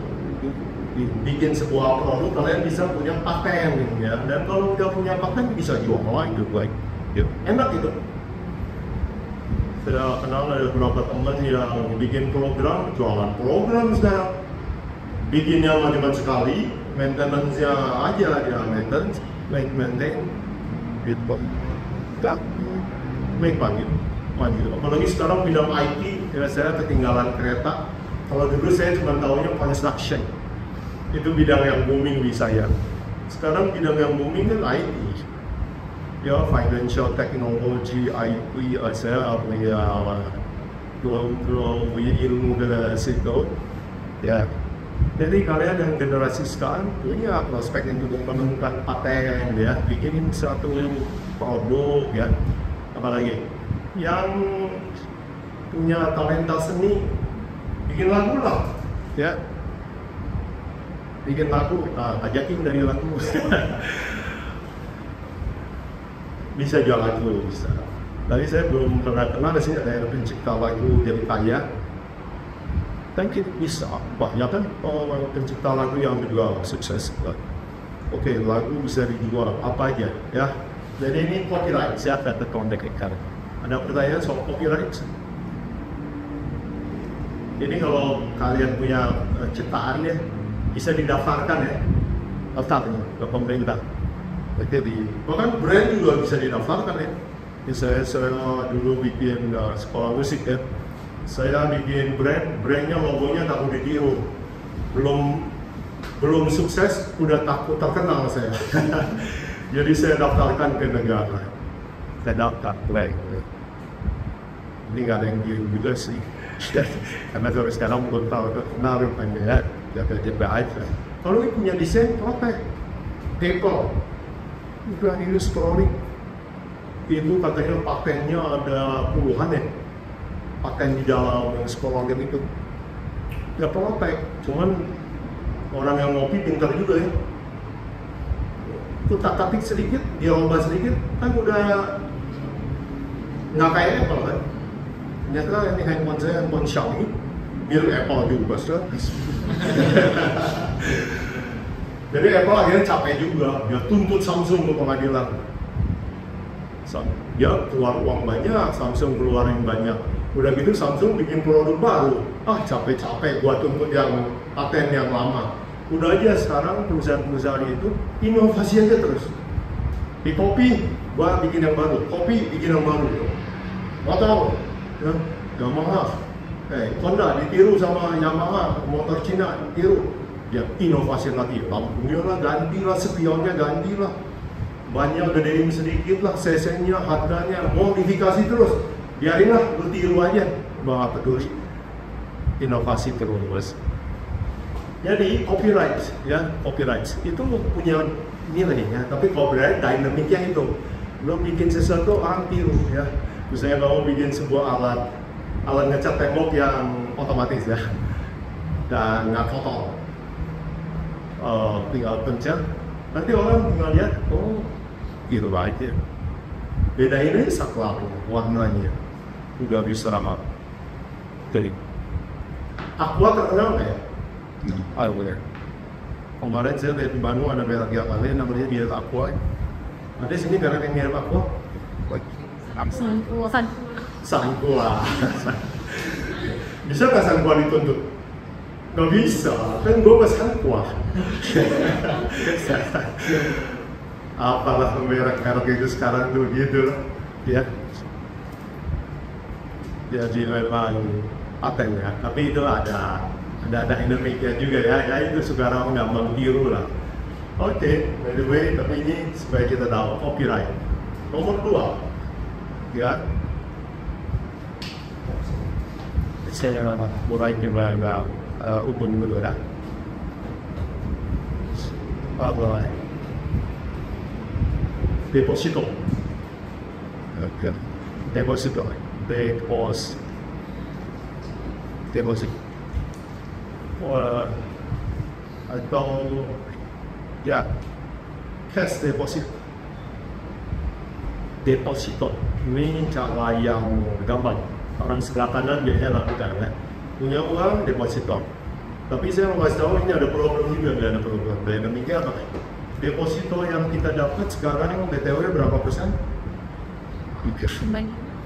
bikin sebuah produk, kalian bisa punya paten ya, dan kalau udah punya paten bisa jual lagi baik. Enak gitu. Saya kenal ada beberapa teman yang bikin program, jualan program sekarang. Bikinnya cuma sekali, maintenance-nya aja dia maintain, gitu. Tak, baik banget. Apalagi sekarang bidang IT, ya saya ketinggalan kereta. Kalau dulu saya cuma tahunya construction, itu bidang yang booming di saya. Sekarang bidang yang booming kan IT. Ya, financial technology, IT, saya punya ilmu dari situ. Ya, jadi kalian yang generasi sekarang punya prospek untuk menemukan paten, ya, bikin satu produk, ya, apalagi yang punya talenta seni, bikin lagu lah, ya, bikin lagu, ajakin dari lagu. Bisa jalan dulu, bisa. Tapi saya belum pernah kenal sih ada yang pencipta lagu dari kaya. Dan kita bisa, banyak kan pencipta lagu yang juga sukses. Oke, lagu bisa dijual apa aja, ya. Jadi ini copyright, saya akan terkontek sekarang. Ada pertanyaan soal copyright? Jadi kalau kalian punya ciptaan ya, bisa didaftarkan ya, daftarnya ke pemerintah. Bahkan brand juga bisa didaftarkan ya. Saya dulu bikin sekolah musik ya. Saya bikin brandnya logonya takut ditiru. Belum sukses, udah takut terkenal saya. Jadi saya daftarkan ke negara. Saya daftar brand. Ini nggak ada yang tiru juga sih. Karena sekarang belum tahu terkenal rupanya ya. Jaga aja. Kalau ini punya desain, protek. Paper. Udah ini scrolling itu katanya patennya ada puluhan ya, paten di dalam scrolling itu ya protek, cuman orang yang ngopi pintar juga ya, itu tak-tatik sedikit, dia ubah sedikit kan udah nggak kayak Apple kan. Ternyata ini handphone saya handphone Xiaomi, biar Apple juga gratis. Jadi Apple akhirnya capek juga, dia tuntut Samsung ke pengadilan. Dia keluar uang banyak, Samsung keluarin banyak. Udah gitu Samsung bikin produk baru. Capek-capek gua tuntut yang paten yang lama. Udah aja sekarang perusahaan-perusahaan itu inovasi aja terus. Di kopi, gua bikin yang baru. Kopi, bikin yang baru. Motor, ya, Yamaha. Honda ditiru sama Yamaha, motor Cina ditiru. Ya inovasi lagi, lampunya lah gantilah, spionnya gantilah, banyak gedein sedikit lah, cc-nya, harganya, modifikasi terus, biarinlah, lu tiru aja, nggak peduli, inovasi terus. Jadi copyright, ya copyright itu punya nilai ya, tapi copyright dinamiknya itu, lo bikin sesuatu orang tiru ya, misalnya kamu bikin sebuah alat ngecat tembok yang otomatis ya, dan nggak kotor. Tinggal pencet, nanti orang tinggal lihat, oh gitu aja. Beda ini saklar warnanya, udah bisa lama. Jadi, Aqua terkenal nggak ya? Aware. Kemarin saya lihat di Bandung ada merek yang lain namanya dia Aqua. Ada sini merek yang mirip Aqua? Sangkua. Bisa nggak Sangkua dituntut? Nggak bisa, kan gue pesan kuah. Apalah merek-merek itu sekarang tuh gitu lah, ya. Jadi memang paten ya, tapi itu ada endemiknya juga ya. Ya itu sekarang nggak menghiru lah. Oke, by the way, tapi ini supaya kita tahu copyright. Nomor 2, ya. Saya mulai coba ubun dulu dah. Apa? Deposito. Okay. Deposito. Deposit. Atau ya, cash deposit. Deposito. Ini cara yang gampang. Orang sebelah kanan biasanya lakukan kan. Punya uang deposito. Tapi saya mau kasih tahu ini ada problem juga, ada problem. Demikian apa? Deposito yang kita dapat sekarang yang BTW berapa persen?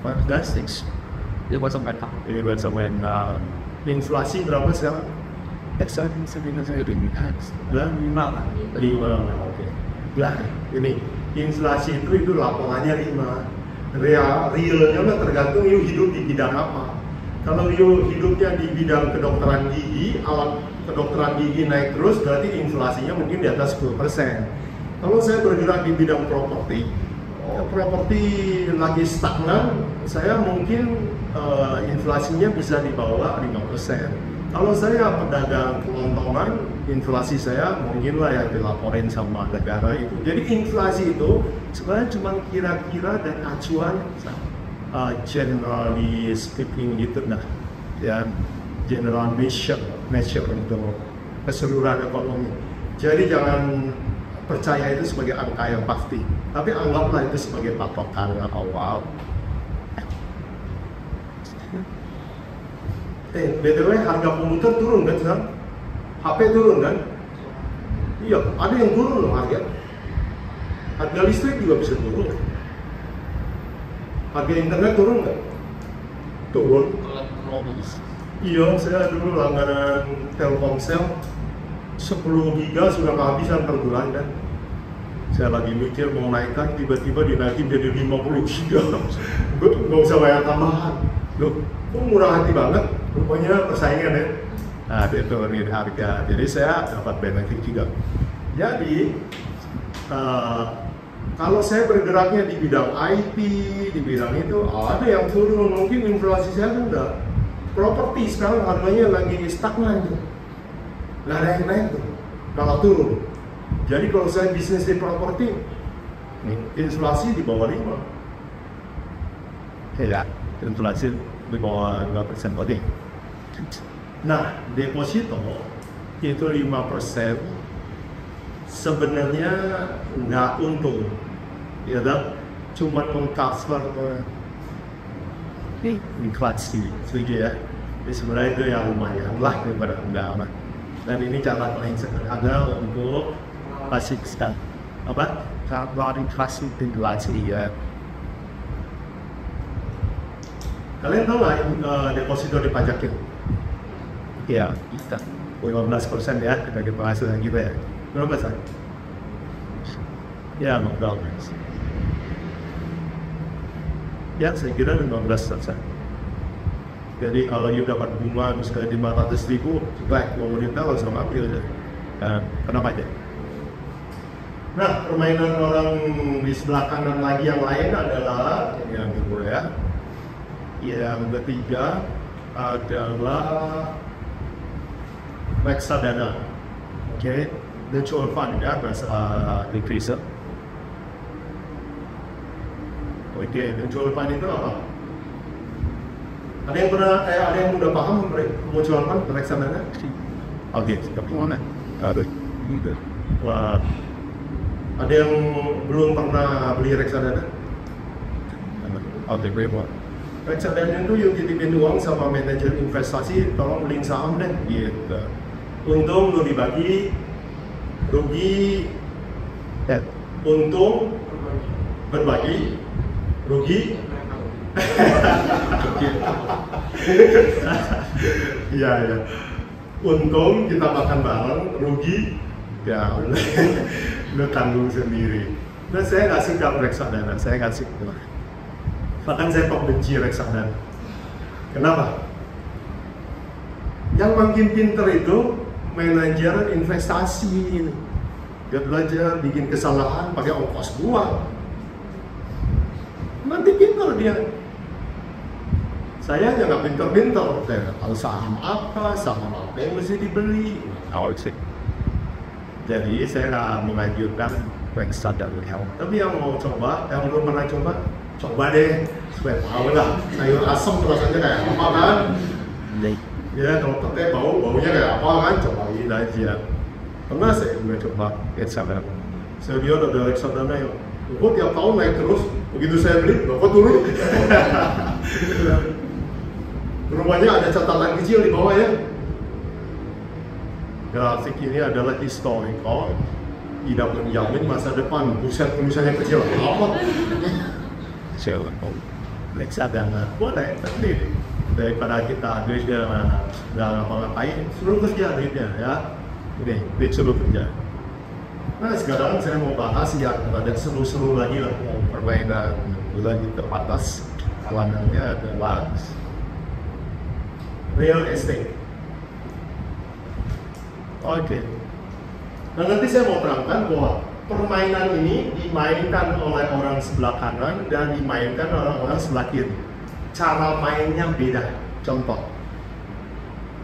Fantastic. Dia buat sampai tak. Ini buat sampai inflasi berapa sekarang? Exciting sebenarnya saya udah 5. Oke. Lah ini inflasi itu laporannya 5. Realnya mah tergantung you hidup di bidang apa. Kalau you hidupnya di bidang kedokteran gigi, alat kedokteran gigi naik terus, berarti inflasinya mungkin di atas 10%. Kalau saya bergerak di bidang properti lagi stagnan, saya mungkin inflasinya bisa di bawah 5%. Kalau saya pedagang kelontongan, inflasi saya mungkin lah yang dilaporin sama negara itu. Jadi inflasi itu sebenarnya cuma kira-kira dan acuan, generally speaking gitu nah, ya general measure untuk keseluruhan ekonomi. Jadi jangan percaya itu sebagai angka yang pasti, tapi anggaplah itu sebagai patokan awal. BTW harga komputer turun kan sekarang? HP turun kan? Iya, ada yang turun loh harga. Harga listrik juga bisa turun. Harga internet turun nggak? Turun. Iya, saya dulu langganan Telkomsel 10 giga sudah kehabisan per bulan kan. Saya lagi mikir mau naikkan, tiba-tiba dinaikin jadi 50 giga. Gue nggak usah bayar tambahan. Loh, kok murah hati banget? Rupanya persaingan ya. Nah, dia turunin harga. Jadi saya dapat benefit juga. Jadi, kalau saya bergeraknya di bidang IT, di bidang itu, ada yang turun. Mungkin inflasi saya kan udah properti sekarang harganya lagi stagnan tuh. Nggak ada yang naik tuh, kalau turun. Jadi kalau saya bisnis di properti, inflasi di bawah 5. Ya, inflasi di bawah 5% oke. Nah, deposito itu 5% sebenarnya nggak untung, ya kan? Cuma mengcover inflasi, setuju ya? Jadi sebenarnya itu yang lumayan lah daripada enggak. Dan ini cara paling sederhana untuk pastikan apa? Cara inflasi ya. Kalian tahu nggak deposito dipajakin? Ya, kita 15% ya, kita penghasilan kita ya. Berapa sih? Ya, 15%. Ya, saya kira 15%. Jadi kalau you dapat bunga misalnya 500.000, baik mau minta langsung ambil aja. Kenapa aja? Nah, permainan orang di sebelah kanan lagi yang lain adalah yang kedua ya. Yang ketiga adalah reksadana. Oke, mutual fund ya bahasa Inggrisnya. Oke, mutual fund itu apa? Ada yang udah paham mutual fund reksadana? Oke, tapi mana? Ada. Wah, ada yang belum pernah beli reksadana? Oke, berapa? Reksadana itu yuk titipin uang sama manajer investasi, tolong beliin saham deh, gitu. Untung lu dibagi, rugi, untung berbagi, rugi. Iya. Untung kita makan bareng, rugi ya lu tanggung sendiri. Nah saya nggak suka reksadana, saya nggak suka. Bahkan saya kok benci reksadana. Kenapa? Yang makin pinter itu manajer investasi. Dia belajar bikin kesalahan pakai ongkos buang. Nanti pinter dia. Saya aja nggak pinter-pinter. Saya nggak tahu saham apa yang mesti dibeli. Jadi saya nggak mengajukan reksadana. Tapi yang mau coba, yang belum pernah coba deh. Supaya tahu lah. Sayur asam rasanya kayak apa kan? Ya kalau pakai baunya kayak apa kan? Cobain aja. Pernah saya juga coba reksadana. Saya lihat ada reksadana yang tiap tahun naik terus. Begitu saya beli, bapak turun. Rupanya ada catatan kecil di bawah ya. Grafik ini adalah historical, tidak menjamin masa depan. Buset, tulisannya kecil apa? Reksadana boleh, tapi daripada kita duitnya nggak ngapa-ngapain, suruh kerja duitnya ya. Oke, duit suruh kerja. Nah sekarang saya mau bahas yang ada seru-seru lagi lah. Permainan lagi terbatas, warnanya adalah real estate. Oke. Nah nanti saya mau terangkan bahwa permainan ini dimainkan oleh orang sebelah kanan dan dimainkan oleh orang sebelah kiri. Cara mainnya beda. Contoh,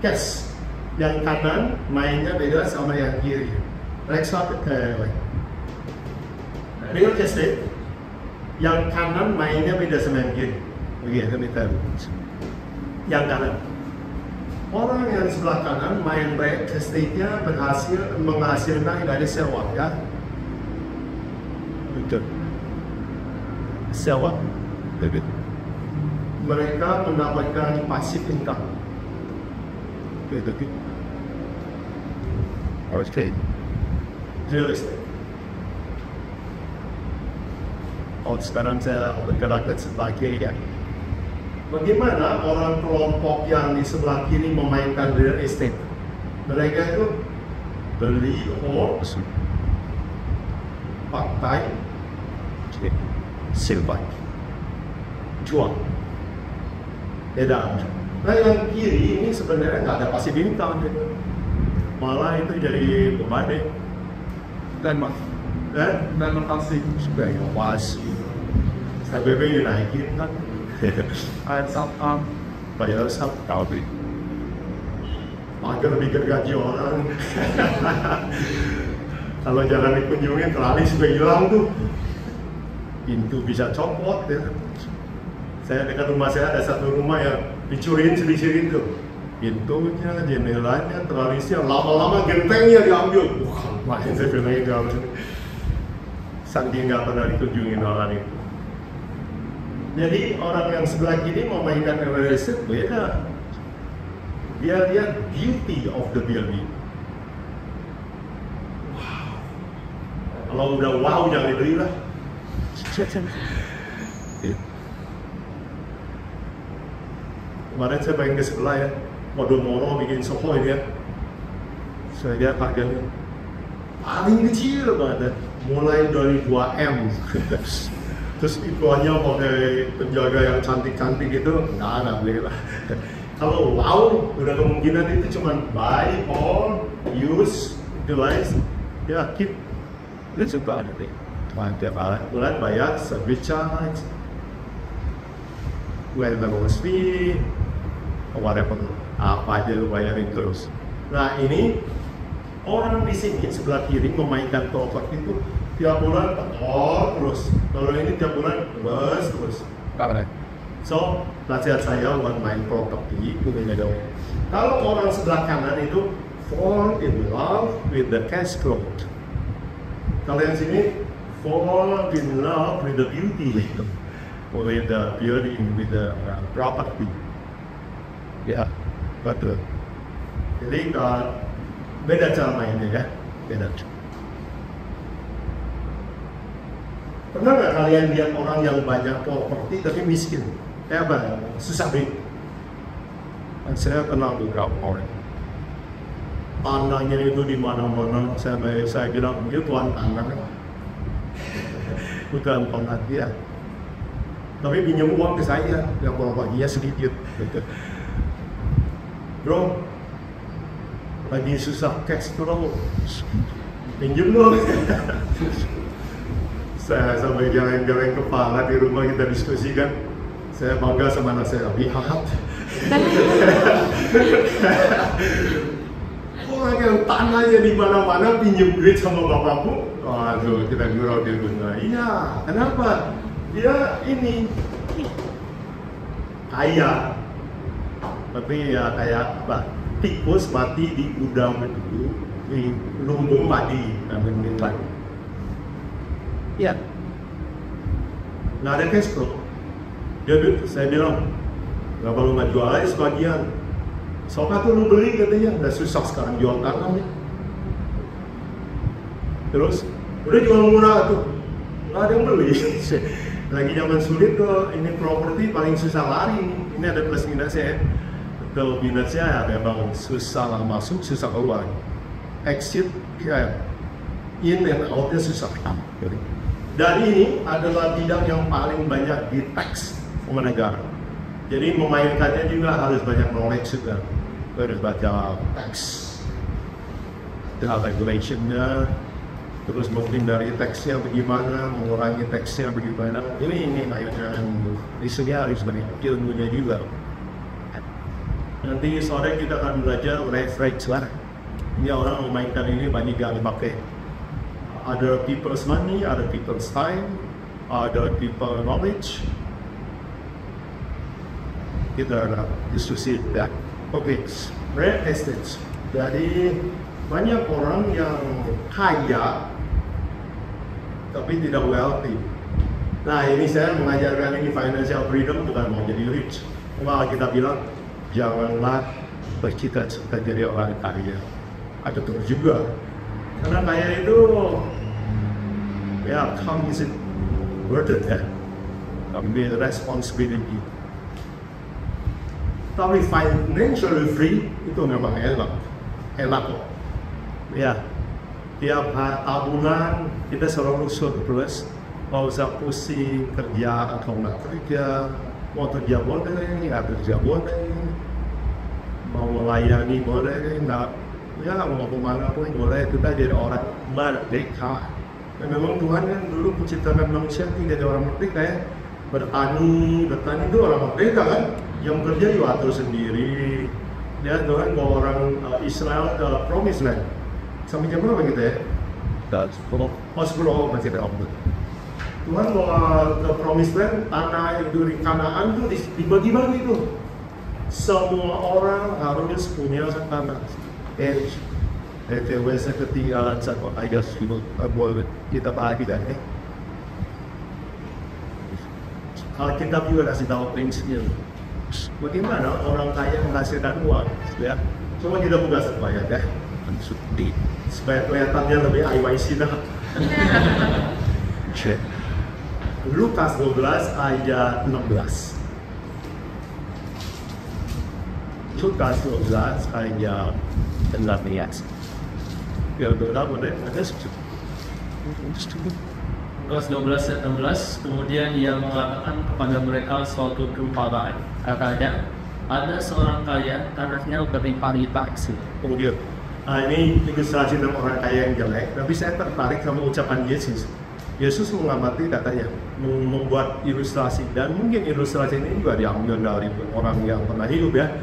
cash yang kanan mainnya beda sama yang kiri. Reksadana, real estate yang kanan mainnya beda sama yang kiri. Begini kita yang kanan. Orang yang sebelah kanan main real estate-nya menghasilkan dari sewa ya. Betul. Sewa. Betul. Mereka mendapatkan passive income. Betul. Oke. Real estate. Sekarang saya bergerak ke sebelah kiri ya. Bagaimana orang kelompok yang di sebelah kiri memainkan real estate? Mereka itu beli horse, pakai, silver, jual, edan. Nah yang kiri ini sebenarnya nggak ada passive income, malah itu jadi beban dan masih sebagai was. SPP dinaikin kan. Bayar kali agar lebih gaji orang. Kalau jangan dikunjungin terlalu sudah hilang tuh, pintu bisa copot ya. Saya dekat rumah saya ada satu rumah yang dicuriin sedikit tuh, pintunya, jendelanya, tralisnya, lama-lama gentengnya diambil. Makin saya bilang diambil, saking nggak pernah dikunjungin orang itu. Jadi orang yang sebelah kiri memainkan real estate beda. Dia lihat beauty of the building. Wow. Kalau udah wow jangan dibeli lah. Kemarin saya main ke sebelah ya, Podomoro bikin Soho ini ya. Saya lihat harganya paling kecil banget, mulai dari 2M. Terus iklannya pakai penjaga yang cantik-cantik gitu, nggak beli lah. Kalau wow, udah kemungkinan itu cuma buy or use, utilize, ya keep. Itu juga ada deh. Tiap bulan bayar service charge, maintenance fee, whatever, apa aja lu bayarin terus. Nah ini orang di sini sebelah kiri memainkan properti itu tiap bulan terus. Kalau ini tiap bulan terus. So, nasihat saya buat main properti itu beda dong. Kalau orang sebelah kanan itu fall in love with the cash flow. Kalau yang sini fall in love with the beauty, with the building, with the property. Ya, betul. Jadi beda cara mainnya ya, beda. Pernah nggak kalian lihat orang yang banyak properti tapi miskin? Kayak apa? Susah duit. Saya kenal beberapa orang. tanahnya itu di mana-mana. Saya bilang, dia tuan tanah. Bukan pengertian. Tapi pinjam uang ke saya, yang baginya sedikit. Bro, lagi susah cash bro, pinjam dong. Saya sampai geleng-geleng kepala di rumah kita diskusikan. Saya bangga sama anak saya, lihat. Orang yang tanahnya di mana-mana pinjam duit sama bapakku. Waduh, kita gurau di rumah. Iya, kenapa? Dia ini kaya, tapi ya kayak apa? Tikus mati di gudang itu, di lumbung padi, namanya. Ya, nggak ada cash flow. Saya bilang, nggak perlu nggak jual aja sebagian. Soalnya tuh lu beli katanya, udah susah sekarang jual tanah nih. Terus, udah jual murah tuh, nggak ada yang beli. Lagi zaman sulit tuh, ini properti paling susah lari. Ini ada plus minusnya ya. Kalau minusnya ya memang susah lah masuk, susah keluar. Exit, ya, in and out-nya susah. Dan ini adalah bidang yang paling banyak di tax sama negara. Jadi memainkannya juga harus banyak knowledge juga. Harus baca tax, regulation-nya, terus mungkin dari teksnya bagaimana, mengurangi teksnya bagaimana. Ini isunya harus banyak ilmunya juga. Nanti sore kita akan belajar leverage lah. Ini orang memainkan ini banyak yang dipakai. Other people's money, other people's time, other people's knowledge. Kita ada diskusi ya. Oke, real estate. Jadi banyak orang yang kaya tapi tidak wealthy. Nah ini saya mengajarkan ini financial freedom bukan mau jadi rich. Malah kita bilang janganlah bercita-cita jadi orang kaya. Ada terus juga. Karena kaya itu ya come is it worth it ya? Ambil responsibility. Tapi financially free itu memang enak kok. Ya, tiap tabungan kita selalu surplus, mau usah pusing kerja atau nggak kerja, mau kerja boleh, nggak kerja boleh, mau melayani boleh, nggak, ya mau kemana pun boleh. Kita jadi orang merdeka. Dan memang Tuhan kan dulu menciptakan manusia tidak ada orang merdeka ya. Bertani itu orang merdeka kan. Yang kerja juga atur sendiri. Ya Tuhan bawa orang Israel ke Promised Land. Sampai jam berapa gitu ya? 10 masih ada waktu. Tuhan bawa ke Promised Land, tanah itu di Kanaan tuh dibagi-bagi tuh. Semua orang harus punya tanah. Wesa ketinggalan satu ayat boleh kita bagi dan Alkitab juga kasih tahu prinsipnya. Bagaimana orang kaya menghasilkan uang, ya? Cuma kita buka supaya deh, supaya kelihatannya lebih IYC dah. Lukas 12 ayat 16. Lukas 12 ayat 16. Ya betul, boleh. Ada Lukas 12 ayat 16, kemudian ia mengatakan kepada mereka suatu perumpamaan. Katanya, ada seorang kaya, tanahnya berlimpah-limpah. Kemudian, ini ilustrasi tentang orang kaya yang jelek. Tapi saya tertarik sama ucapan Yesus. Yesus mengamati katanya, membuat ilustrasi, dan mungkin ilustrasi ini juga diambil dari orang yang pernah hidup ya.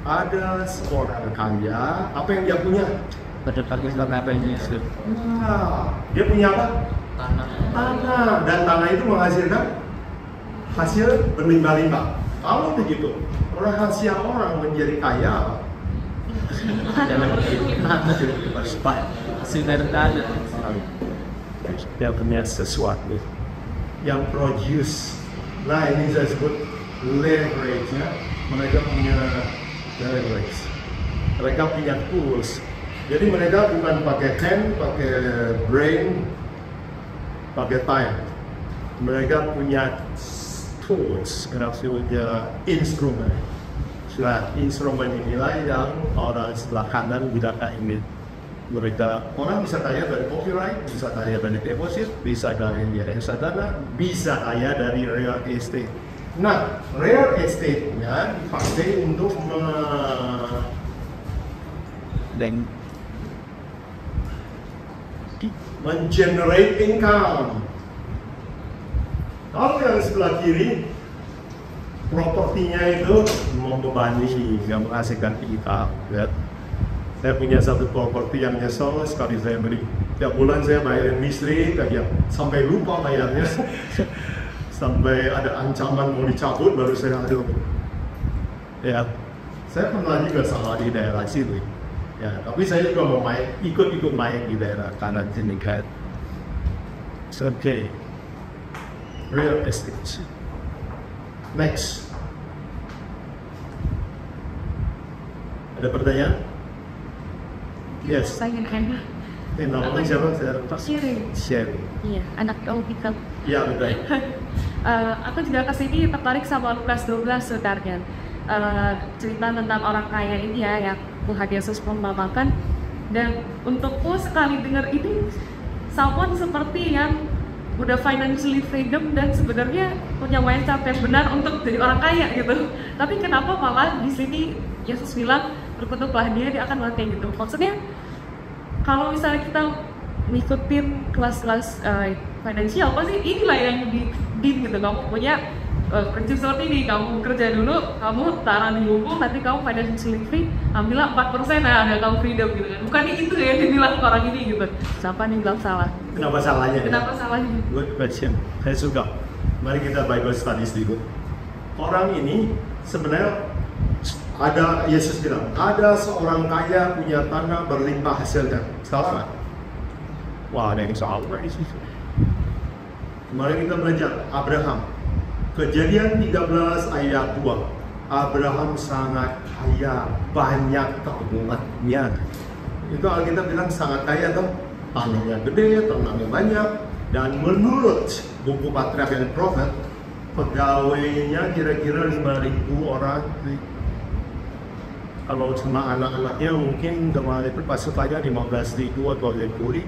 Ada seorang kaya, apa yang dia punya? Berdekatnya dengan apa yang Yesus? Dia punya apa? Tanah. Dan tanah itu menghasilkan hasil berlimpah-limpah. Kalau begitu, rahasia orang menjadi kaya dia punya sesuatu yang produce. Nah ini saya sebut leverage ya. Mereka punya leverage. Mereka punya tools. Jadi mereka bukan pakai hand, pakai brain, pakai time. Mereka punya tools, punya instrumen. Nah, instrumen inilah yang orang sebelah kanan gunakan ini. Orang bisa kaya dari copyright, bisa kaya dari deposit, bisa dari reksadana, bisa kaya dari real estate. Nah, real estate-nya dipakai untuk generate income. Kalau yang sebelah kiri, propertinya itu membebani, nggak menghasilkan income. Ya. Saya punya satu properti yang nyesel sekali saya beli. Tiap bulan saya bayarin listrik, sampai lupa bayarnya. Sampai ada ancaman mau dicabut baru saya aduh. Ya, saya pernah juga salah di daerah sini. Ya, tapi saya juga mau ikut main di daerah kanan sini kan. Okay. Real estate. Next. Ada pertanyaan? Yes. Saya Hana. Namanya siapa? Sherry. Sherry. Iya, anak Aubika. Iya, betul. Aku juga kesini tertarik sama Lukas 12 sebenarnya. Cerita tentang orang kaya ini ya, yang Tuhan Yesus membanggakan. Dan untukku sekali dengar ini, someone seperti yang udah financially freedom dan sebenarnya punya mindset yang benar untuk jadi orang kaya gitu. Tapi kenapa malah di sini Yesus bilang berkutuklah dia akan melakukan gitu. Maksudnya kalau misalnya kita ngikutin kelas-kelas finansial, pasti inilah yang di gitu. Kamu punya prinsip seperti ini, kamu kerja dulu, kamu taruh di buku, nanti kamu financially free, ambillah 4%, nah ada kamu freedom gitu kan. Bukan itu yang dibilang orang ini gitu. Siapa yang bilang salah? Kenapa salahnya? Kenapa salahnya? Good question. Saya suka. Mari kita Bible study sedikit. Orang ini sebenarnya ada, Yesus bilang, ada seorang kaya punya tanah berlimpah hasilnya. Salah nggak? Wah, ada yang salah. Mari kita belajar Abraham. Kejadian 13 ayat 2. Abraham sangat kaya, banyak kebungannya. Itu Alkitab bilang sangat kaya tuh. Tanahnya gede, tanahnya banyak. Dan menurut buku Patriarch dan Prophet, pegawainya kira-kira 5.000 orang. Kalau cuma anak-anaknya mungkin kemarin berpasut aja 15.000 atau 20.000.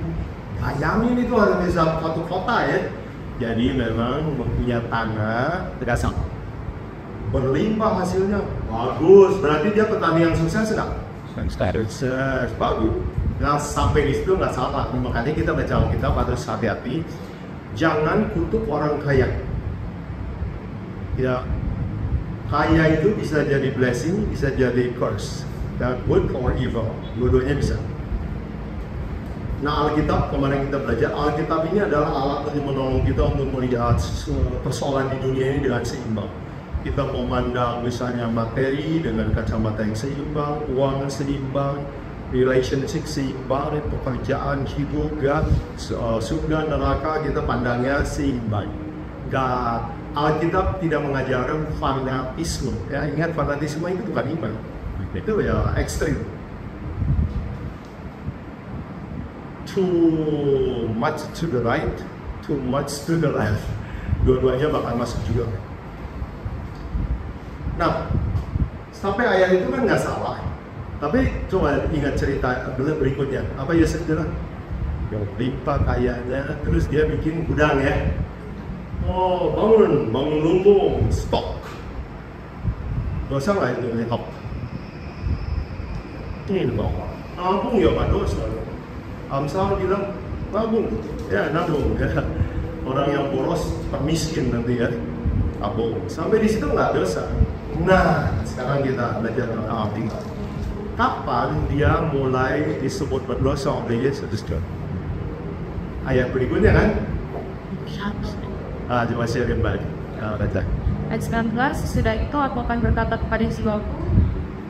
Bayangin itu hanya satu kota ya. Jadi memang punya tanah terasa berlimpah hasilnya. Bagus, berarti dia petani yang sukses nggak? Sukses, bagus. Nah sampai di situ nggak salah. Makanya kita baca Alkitab harus hati-hati. Jangan kutuk orang kaya. Ya. Kaya itu bisa jadi blessing, bisa jadi curse. Dan good or evil, dua-duanya bisa. Nah Alkitab, kemarin kita belajar, Alkitab ini adalah alat untuk menolong kita untuk melihat persoalan di dunia ini dengan seimbang. Kita memandang misalnya materi dengan kacamata yang seimbang, uang seimbang, relationship seimbang, pekerjaan, hidup, surga, neraka, kita pandangnya seimbang. Dan Alkitab tidak mengajarkan fanatisme. Ya, ingat fanatisme itu bukan iman. Itu ya ekstrim. Too much to the right, too much to the left. Dua-duanya bakal masuk juga. Nah, sampai ayat itu kan nggak salah. Tapi coba ingat cerita berikutnya. Apa Yesus bilang? Yang limpah kayanya, terus dia bikin gudang ya. Oh, bangun lumbung, stok. Dosa nggak itu nyekop? Ini dong. Nabung ya Pak, dosa. Amsal bilang nabung, ya nabung. Ya. Orang yang boros, miskin nanti ya. Nabung. Sampai di situ nggak dosa. Nah, sekarang kita belajar tentang Alkitab. Kapan dia mulai disebut berdosa oleh Yesus? Ayat berikutnya kan? Coba sharing balik. Baca. Ayat 19, sudah itu aku akan berkata kepada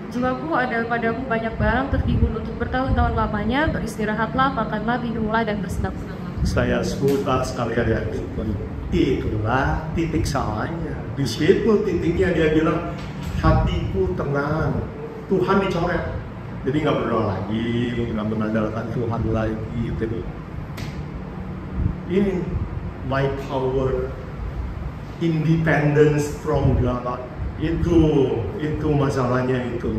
jiwaku ada padamu banyak barang tertimbun untuk bertahun-tahun lamanya, beristirahatlah, makanlah, minumlah, dan bersenang-senanglah. Saya suka sekali ayat itu. Itulah titik salahnya. Di situ titiknya dia bilang, hatiku tenang, Tuhan dicoret. Jadi nggak berdoa lagi, nggak mengandalkan Tuhan lagi. Gitu. Ini my power, independence from God. Itu masalahnya itu.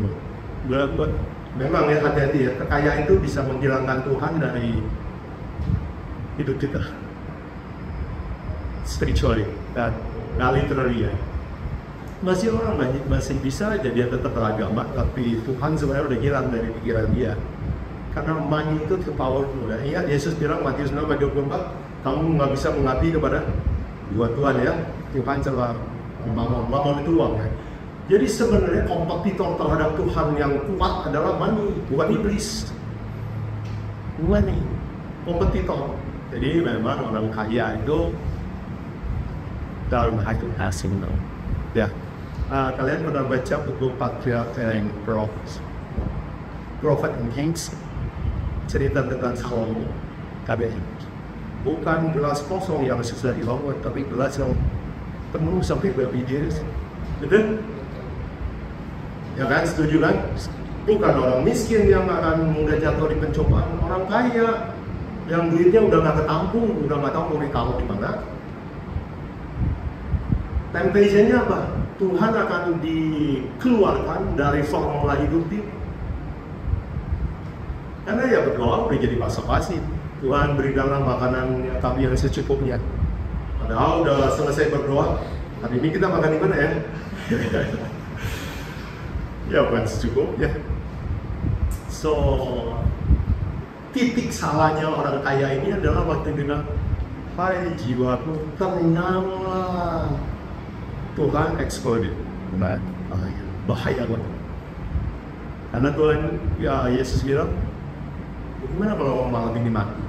Memang ya hati-hati ya, kekayaan itu bisa menghilangkan Tuhan dari hidup kita. Spiritually dan literally ya. Masih orang masih bisa aja dia tetap beragama, tapi Tuhan sebenarnya udah hilang dari pikiran dia. Karena money itu powerful. Dan ingat Yesus bilang Matius 6:24, kamu nggak bisa mengabdi kepada dua Tuhan ya. Tuhan sama mamon itu uang ya. Jadi sebenarnya kompetitor terhadap Tuhan yang kuat adalah money, bukan iblis. Money, kompetitor. Jadi memang orang kaya itu dalam hati asing dong. Ya, kalian pernah baca buku Patriarch and Prophet and Kings? Cerita tentang Salomo. Bukan gelas kosong yang susah dibangun, tapi gelas yang penuh sampai berbiji. Betul? Ya kan, setuju kan? Bukan orang miskin yang akan mudah jatuh di pencobaan, orang kaya yang duitnya udah nggak ketampung, udah nggak tahu mau ditaruh di mana. Temptation-nya apa? Tuhan akan dikeluarkan dari formula hidup dia. Karena ya berdoa udah jadi basa-basi. Tuhan berikanlah makanan kami yang secukupnya. Padahal udah selesai berdoa, hari ini kita makan di mana ya? Ya bukan secukupnya. So, titik salahnya orang kaya ini adalah waktu dia bilang, hai jiwaku, tenanglah. Tuhan exploded. Bahaya banget. Karena Tuhan, ya Yesus bilang, gimana kalau malam ini mati?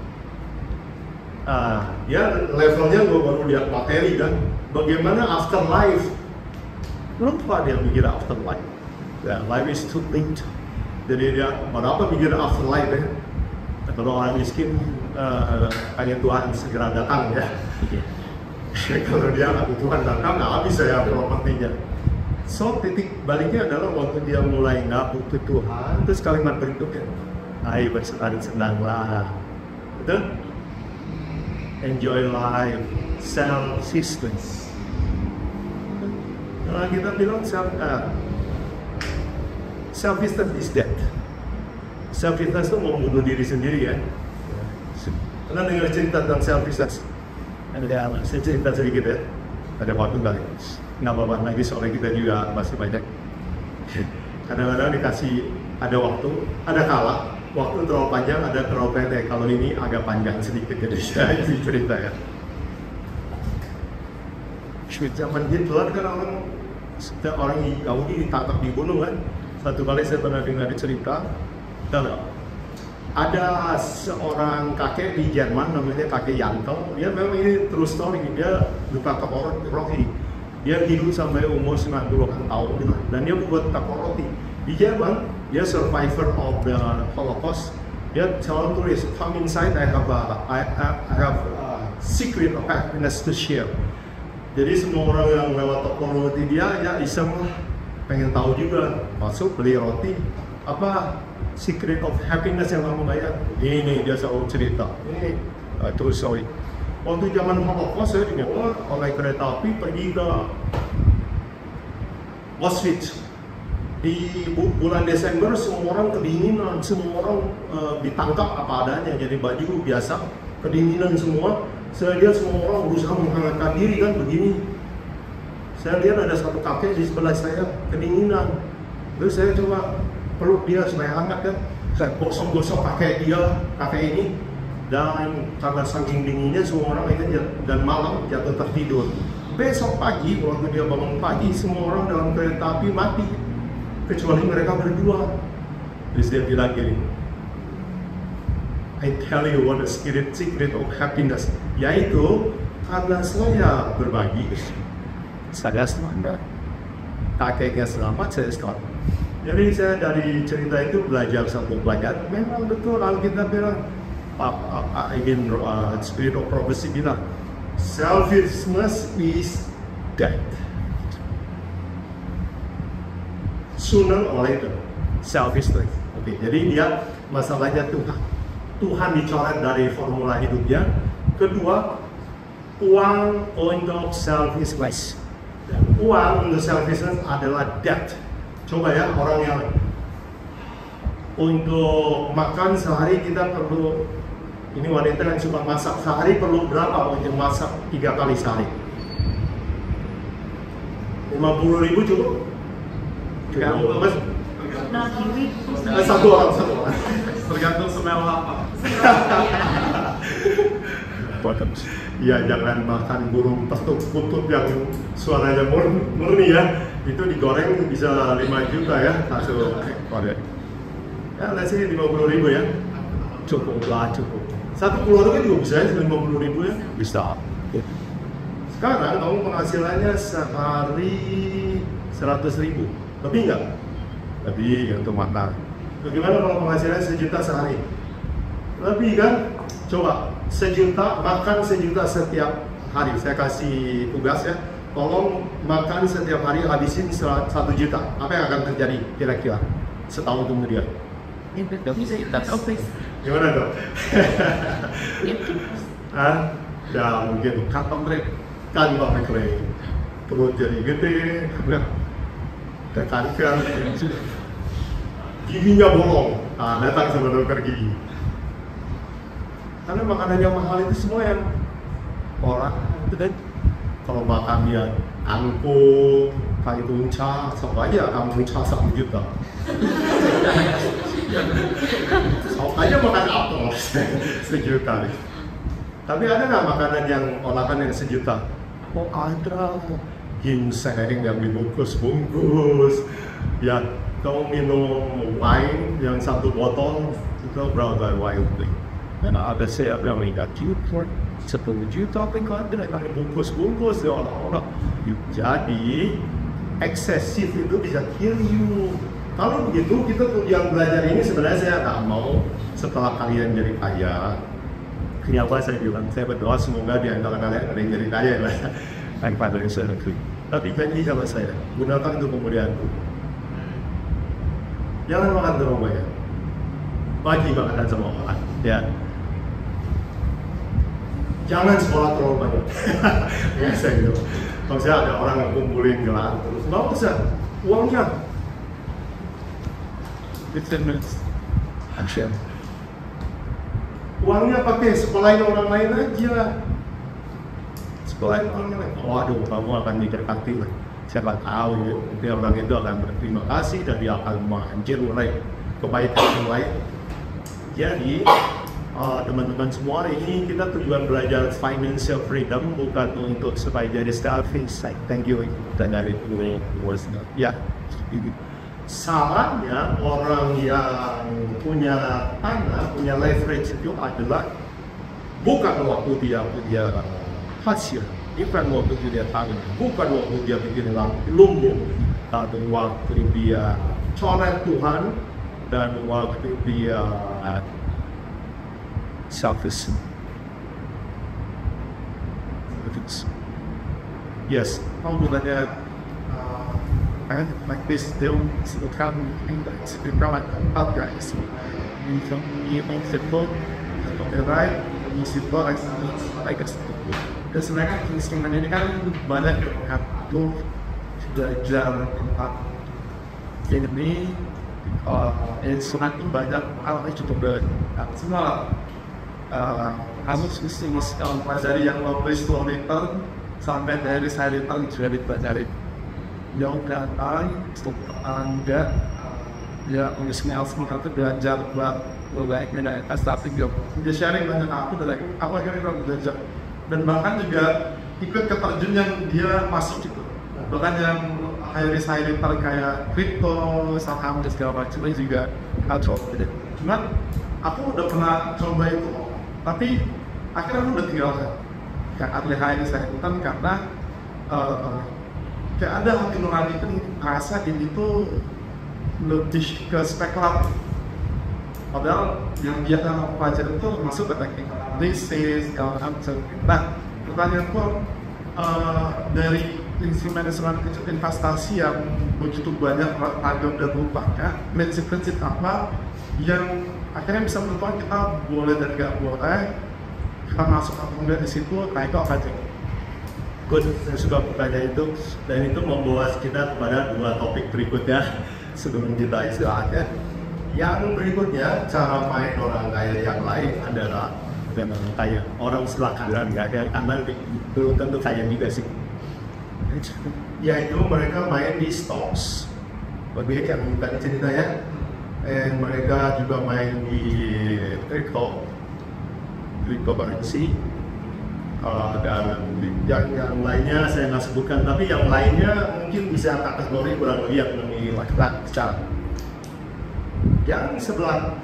Ya levelnya gue baru lihat materi kan. Bagaimana afterlife? Belum ada yang mikir afterlife. Ya, life is too late. Jadi dia, apa mikir afterlife ya? Kalau orang miskin, hanya Tuhan segera datang ya. Kalau dia nggak Tuhan datang, nggak habis saya propertinya. So titik baliknya adalah waktu dia mulai nggak butuh Tuhan, terus kalimat berikutnya, ayo bersenang-senanglah, betul? Enjoy life, self-existence. Kalau kita bilang self-existence is dead. Self-existence itu mau bunuh diri sendiri ya. Pernah dengar cerita tentang self-existence? Ada saya cerita sedikit ya. Ada waktu kali. Nggak apa-apa lagi soalnya kita juga masih banyak. Kadang-kadang dikasih ada waktu, ada kala. Waktu terlalu panjang, ada terlalu pendek. Kalau ini agak panjang sedikit jadi saya itu cerita ya. Zaman Hitler kan orang Yahudi ditangkap dibunuh kan. Satu kali saya pernah dengar cerita, ada seorang kakek di Jerman namanya kakek Yanto. Dia memang ini true story, dia buka toko roti. Dia hidup sampai umur 90-an tahun dan dia buat toko roti. Di Jerman, dia survivor of the Holocaust. Dia selalu tulis, come inside, I have a secret of happiness to share. Jadi semua orang yang lewat toko roti dia, ya iseng lah, pengen tahu juga, masuk beli roti, apa secret of happiness yang kamu bayar? Ini dia selalu cerita. Ini terus sorry. Waktu zaman Holocaust saya dibawa oleh kereta api pergi ke Auschwitz. Di bulan Desember semua orang kedinginan, semua orang ditangkap apa adanya, jadi baju biasa, kedinginan semua. Saya lihat semua orang berusaha menghangatkan diri kan begini. Saya lihat ada satu kakek di sebelah saya kedinginan. Terus saya coba peluk dia supaya hangat kan. Saya gosok-gosok kakek ini. Dan karena saking dinginnya semua orang akhirnya dan malam jatuh tertidur. Besok pagi waktu dia bangun pagi semua orang dalam kereta api mati kecuali mereka berdua. Terus dia bilang gini, I tell you what the secret of happiness, yaitu karena saya berbagi, saya selamat, kakeknya selamat, saya selamat. Jadi saya dari cerita itu belajar satu pelajaran. Memang betul Alkitab bilang, Spirit of Prophecy bilang, selfishness is dead. Sooner or later, selfishness. Oke, jadi dia masalahnya Tuhan dicoret dari formula hidupnya. Kedua, uang untuk selfishness. Dan uang untuk selfishness adalah debt. Coba ya, orang yang untuk makan sehari kita perlu, ini wanita yang suka masak, sehari perlu berapa untuk masak 3 kali sehari? 50.000 cukup? Cukup, Mas? Nah, kiri. Satu orang. Tergantung semewah apa. Ya jangan makan burung kutub yang suaranya murni ya. Itu digoreng bisa 5 juta ya satu ekor ya. Ya let's say 50.000 ya. Cukup lah, cukup. Satu keluarga juga bisa ya 50.000 ya. Bisa. Sekarang kamu penghasilannya sehari 100.000, lebih nggak? Lebih untuk makan. Bagaimana kalau penghasilannya 1 juta sehari? Lebih kan? Coba 1 juta, makan 1 juta setiap hari. Saya kasih tugas ya. Tolong makan setiap hari habisin 1 juta. Apa yang akan terjadi kira-kira setahun kemudian? Nggak bisa kita topik. Gimana dong? Ah, ya mungkin kantong kering, perut jadi gede, tekan giginya bolong, datang sama dokter gigi. Karena makanan yang mahal itu semua yang orang itu dan kalau makannya angkung, kayak lunca, sama aja lunca 1 juta. Sok aja makan apel 1 juta. Tapi ada nggak makanan yang olahan yang 1 juta? Oh ada, ginseng yang dibungkus-bungkus, ya kamu minum wine yang 1 botol itu berapa wine? Dan ada saya yang negatif for 10 juta, tapi kalau ada yang bungkus-bungkus ya orang-orang. Jadi eksesif itu bisa kill you. Kalau begitu kita yang belajar ini sebenarnya saya nggak mau setelah kalian jadi kaya. Kenapa saya bilang, saya berdoa semoga di antara kalian ada yang jadi kaya lah. Tanpa ada yang saya lakukan. Tapi janji sama saya, gunakan itu kemudianku. Jangan makan terlalu banyak. Bagi makanan sama orang. Ya. Jangan sekolah terlalu banyak. Biasa gitu. Kalau saya ada orang yang kumpulin gelar terus, nggak usah. Uangnya. Action. Uangnya pakai sekolahin orang lain aja. Sekolahin orang lain. Waduh, kamu akan diberkati lah. Siapa tahu ya, nanti orang itu akan berterima kasih dan dia akan menganjur oleh kebaikan yang lain. Jadi, teman-teman semua, ini kita tujuan belajar financial freedom bukan untuk supaya jadi selfish. Thank you. Dan dari itu, ya. Salahnya orang yang punya tanah, punya leverage itu adalah bukan waktu dia punya hasil, bukan waktu dia tanah, bukan waktu dia bikin lumbung, tapi waktu dia coret Tuhan dan waktu dia selfish. Yes, kamu banyak like this, they'll come and like up guys. You come, you make the book, right? You see book, like a terus mereka instrumen ini kan banyak tuh belajar tempat ini instrumen itu banyak alatnya cukup banyak. Semua kamu bisnis dari yang low liter sampai dari saya liter juga dipelajari. Yang datang, Anda ya udah semua itu belajar buat baiknya dari atas, tapi dia sharing banyak aku dari aku akhirnya belajar dan bahkan juga ikut ke terjun yang dia masuk gitu, bahkan yang high risk kayak crypto, saham dan segala macam juga kacau. Cuman aku udah pernah coba itu, tapi akhirnya aku udah tinggalkan kayak atlet high risk karena kayak ada hati nurani itu merasa ini tuh lebih ke spekulatif. Padahal yang dia akan pelajari itu masuk ke teknik analisis, nah pertanyaanku dari instrumen investasi yang begitu banyak ragam dan rupanya, prinsip-prinsip apa yang akhirnya bisa menentukan kita boleh dan nggak boleh, kita masuk atau enggak di situ, nah itu apa aja? Good, saya suka pertanyaan itu, dan itu membawa kita kepada dua topik berikutnya sebelum kita istirahat ya. Yang berikutnya, cara main orang kaya yang lain adalah dengan kaya orang selakaran nggak kaya, karena belum tentu kaya juga sih. Yaitu mereka main di stocks, bagi yang tadi ceritanya, dan mereka juga main di cryptocurrency. Dan yang lainnya saya nggak sebutkan, tapi yang lainnya mungkin bisa kategori kurang lebih yang melakukan secara. Yang sebelah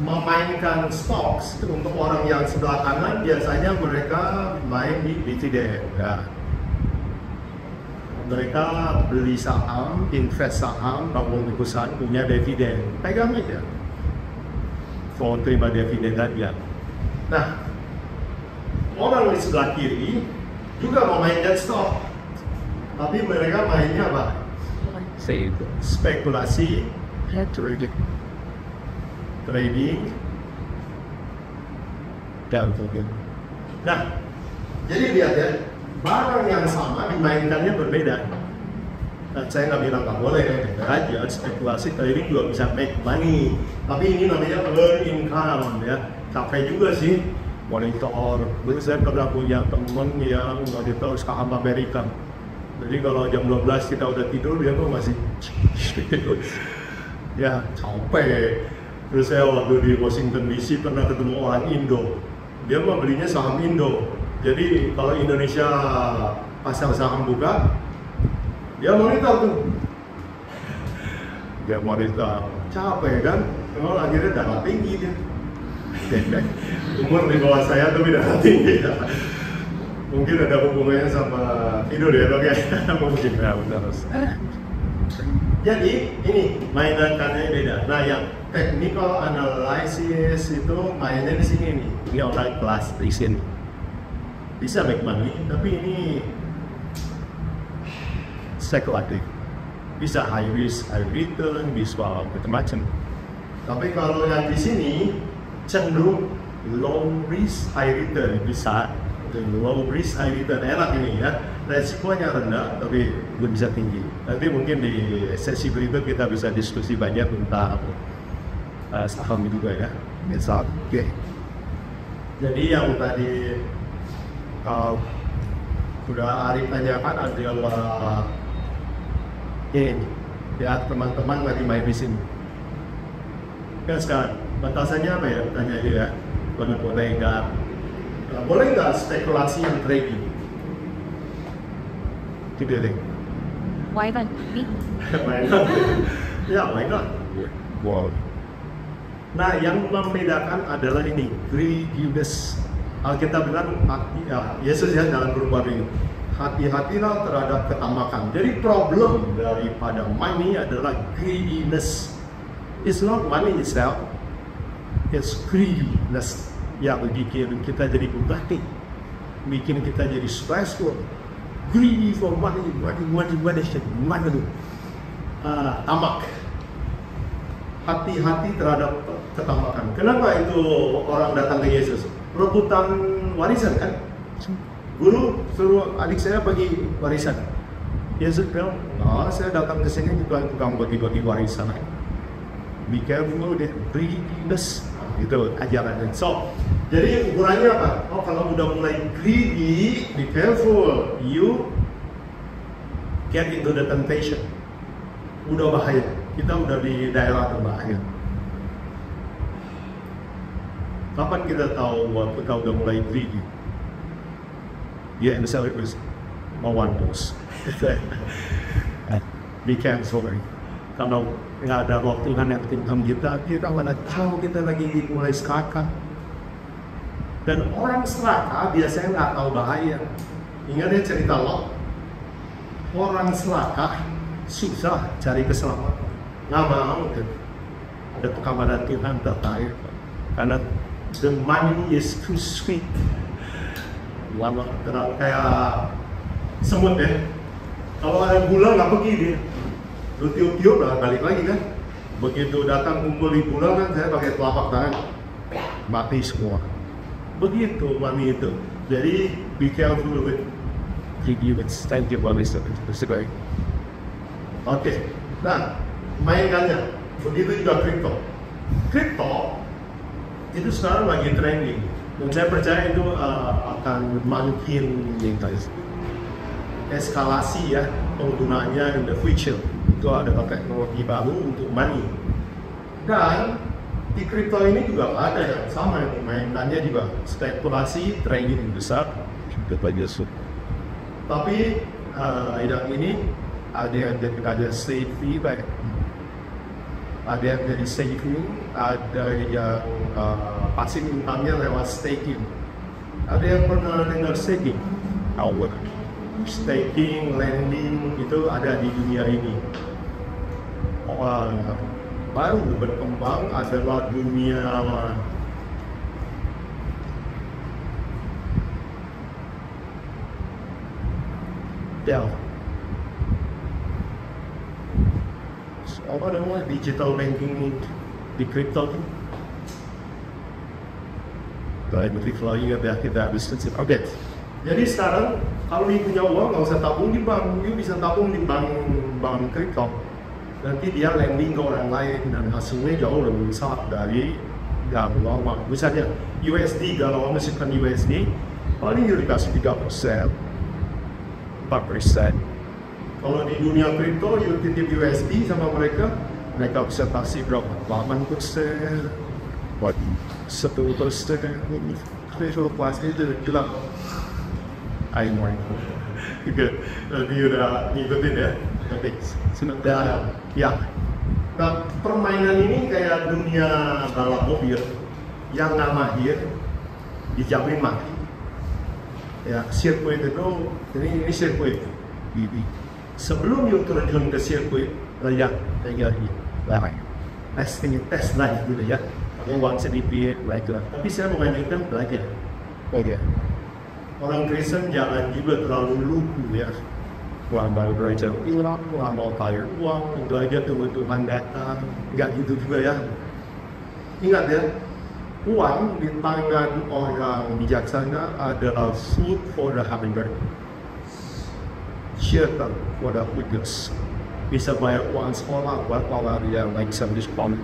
memainkan stocks untuk orang yang sebelah kanan biasanya mereka main di dividen. Ya. Mereka beli saham, invest saham, bangun perusahaan punya dividen, pegang aja. Mau terima dividen aja. Nah, orang di sebelah kiri juga memainkan stock, tapi mereka mainnya apa? Spekulasi, trading, dan sebagainya. Nah, jadi lihat ya, barang yang sama dimainkannya berbeda. Nah, saya nggak bilang nggak boleh, aja spekulasi trading juga bisa make money. Tapi ini namanya earn income ya, capek juga sih. Monitor, saya pernah punya temen yang monitor saham Amerika. Jadi kalau jam 12 kita udah tidur, dia tuh masih ya capek. Terus saya waktu di Washington DC pernah ketemu orang Indo. Dia mau belinya saham Indo. Jadi kalau Indonesia pasar saham buka, dia monitor tuh. Dia monitor, capek kan? Kalau akhirnya darah tinggi dia. Umur di bawah saya tapi darah tinggi ya. Mungkin ada hubungannya sama tidur ya dok ya. Mungkin ya benar. Jadi ini mainannya beda. Nah yang technical analysis itu mainnya di sini nih. Ini orang kelas di sini bisa make money, tapi ini spekulatif. Bisa high risk, high return, bisa macam-macam. Tapi kalau yang di sini cenderung low risk high return, bisa low risk high return, enak ini ya, resikonya rendah tapi belum bisa tinggi. Nanti mungkin di sesi berikut kita bisa diskusi banyak tentang saham juga ya, misal. Oke. Jadi yang tadi sudah Arif tanyakan adalah ini ya, teman-teman lagi main di sini. Ya sekarang batasannya apa ya? Tanya dia, boleh nggak spekulasi yang trading? Tidak deh. Why not? Why not? Ya, why not? Wow. Nah, yang membedakan adalah ini, greediness. Alkitab bilang, Yesus ya dalam berubah ini, hati-hatilah terhadap ketamakan. Jadi problem daripada money adalah greediness. It's not money itself. It's greediness yang bikin kita jadi bugatti, bikin kita jadi stressful, greedy for money, tamak. Hati-hati terhadap ketamakan. Kenapa itu orang datang ke Yesus? Rebutan warisan kan? Guru suruh adik saya bagi warisan. Yesus bilang, saya datang ke sini juga tukang bagi-bagi warisan. Be careful with greediness. Itu ajaran. So, jadi ukurannya apa? Kalau udah mulai greedy, be careful. You get into the temptation. Udah bahaya. Kita udah di daerah berbahaya. Kapan kita tahu bahwa kita udah mulai greedy? Ya, and so it was one dose. Be careful. Kalau nggak ada roh Tuhan yang tinggal kita mana tahu kita lagi mulai serakah. Dan orang serakah biasanya nggak tahu bahaya. Ingat ya cerita Lot. Orang serakah susah cari keselamatan. Nggak mau kan? Ada kepada Tuhan tertarik. Karena the money is too sweet. Lama kayak semut ya. Kalau ada gula nggak pergi dia. Lu tiup-tiup lah balik lagi kan. Begitu datang kumpul di pulau kan saya pakai telapak tangan mati semua. Begitu mami itu. Jadi be careful with you would stand your money sebagai. Oke, nah mainannya begitu juga kripto. Kripto itu sekarang lagi trending dan saya percaya itu akan makin eskalasi ya penggunaannya in the future. Itu adalah teknologi baru untuk money. Dan di kripto ini juga ada yang sama, yang mainannya juga spekulasi trading besar. Tapi yang ini ada safety back, ada yang jadi saving, ada yang passive income-nya lewat staking. Ada yang pernah dengar staking? Staking, lending itu ada di dunia ini. Baru berkembang adalah dunia apa namanya digital banking di kripto. Oke. Jadi sekarang kalau you punya uang nggak usah tabung di bank, you bisa tabung di bank kripto. Nanti dia lending ke orang lain dan hasilnya jauh lebih besar dari yang lama. Misalnya USD, kalau masukkan USD, paling you dikasih 3%, 4%. Kalau di dunia kripto, you titip USD sama mereka bisa kasih berapa? 8%, 1%, kripto pasti itu gelap. I'm more good. Nanti udah ngikutin ya. Oke, sementara ya. Nah, permainan ini kayak dunia balap mobil yang nggak mahir dijamin mati. Ya, sirkuit itu ini sirkuit. Sebelum you terjun ke sirkuit, tes naik gitu ya. Uang sedikit, tapi saya mau ngajarkan belajar. Oke. Orang Kristen jangan juga terlalu lugu ya. Uang baru belajar hilang, uang mau kaya uang, belajar Tuhan datang, nggak gitu juga ya. Ingat ya, uang di tangan orang bijaksana adalah food for the hummingbird, shelter for the witness. Bisa bayar uang sekolah buat orang yang lagi sama diskon.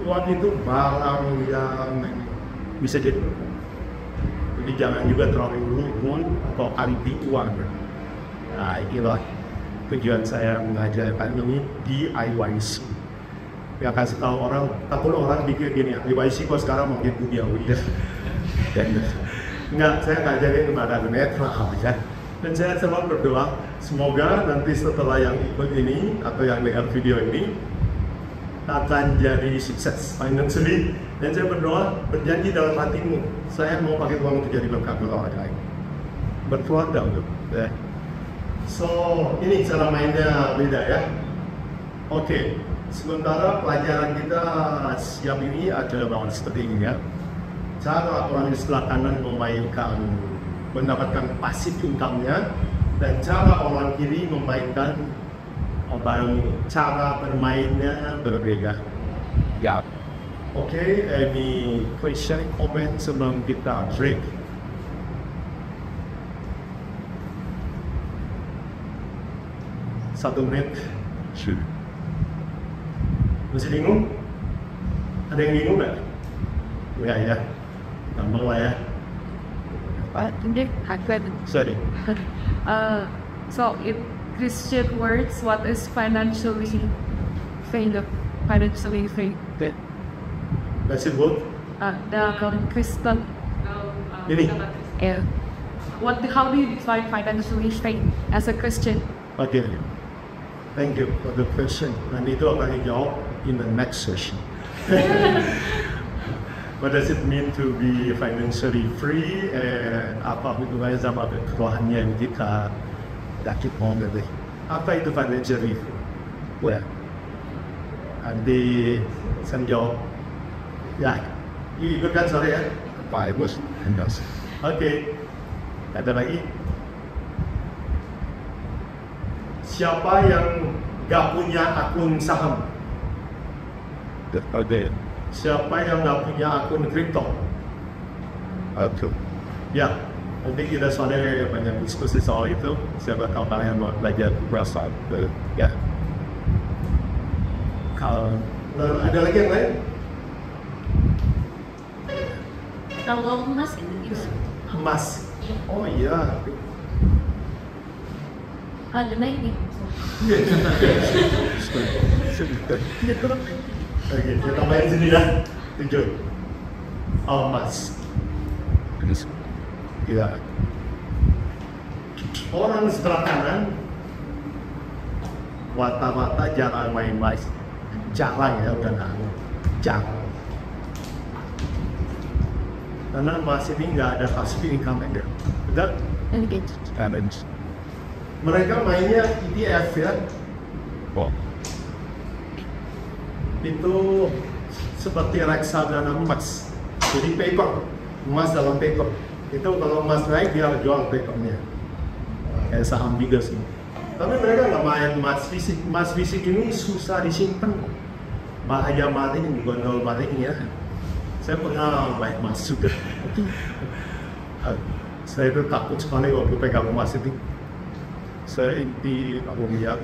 Uang itu barang yang bisa jadi. Jadi jangan juga terlalu lugu atau anti uang. Nah, inilah tujuan saya mengajarkan ini DIYC. Yang kasih tahu orang, takut orang pikir gini, DIYC kok sekarang makin dunia udah. Dan enggak, saya ngajarin kepada netral ya. Dan saya selalu berdoa, semoga nanti setelah yang ikut ini atau yang dengar video ini akan jadi sukses financially. Dan saya berdoa, berjanji dalam hatimu, saya mau pakai uang untuk jadi berkat buat orang lain. Berkeluarga untuk ya. So, ini cara mainnya beda ya. Oke, sementara pelajaran kita siang ini adalah seperti ini ya. Cara orang di sebelah kanan mendapatkan passive income-nya, dan cara orang kiri memainkan cara bermainnya berbeda. Ya. Oke, any question, comment sebelum kita break? Satu menit. Sure. Masih bingung? Ada yang bingung nggak? Ya, gampang lah ya. Ini hagad. Sorry. So in Christian words, what is financially failure? Financially failure. Does it work? The Christian. Ini. Yeah. How do you define financially failure as a Christian? Okay. Thank you for the question. Nanti itu akan dijawab in the next session. What does it mean to be financially free? Apa hubungannya sama kebutuhan yang kita dapat mengerti? Apa itu financially free? Well, nanti saya jawab. Ya, ikut kan sore ya? Pak Bos, enggak. Oke. Ada lagi? Siapa yang gak punya akun saham? Ada. Siapa yang gak punya akun kripto? Ada. Ya, Nanti kita sore banyak diskusi soal itu. Siapa tahu kalian mau belajar berasal. Ya. Kalau ada lagi yang lain? Kalau emas itu Emas. Oh iya. ada ini. Oke, kita tambahin sini ya. 7. Emas. Ya. Orang sebelah kanan wata-wata jangan main emas. Jangan ya, udah jangan. Karena emas ini nggak ada passive income ada. Betul? Challenge. Mereka mainnya ETF ya. Wow. Itu seperti reksadana emas. Jadi paper, emas dalam paper. Itu kalau emas naik dia jual papernya. Kayak saham bigas ini. Tapi mereka nggak main emas fisik. Emas fisik ini susah disimpan. Bahaya maling, gondol maling ya. Saya pernah main emas juga. Saya itu takut sekali waktu pegang emas itu. Saya inti aku lihat.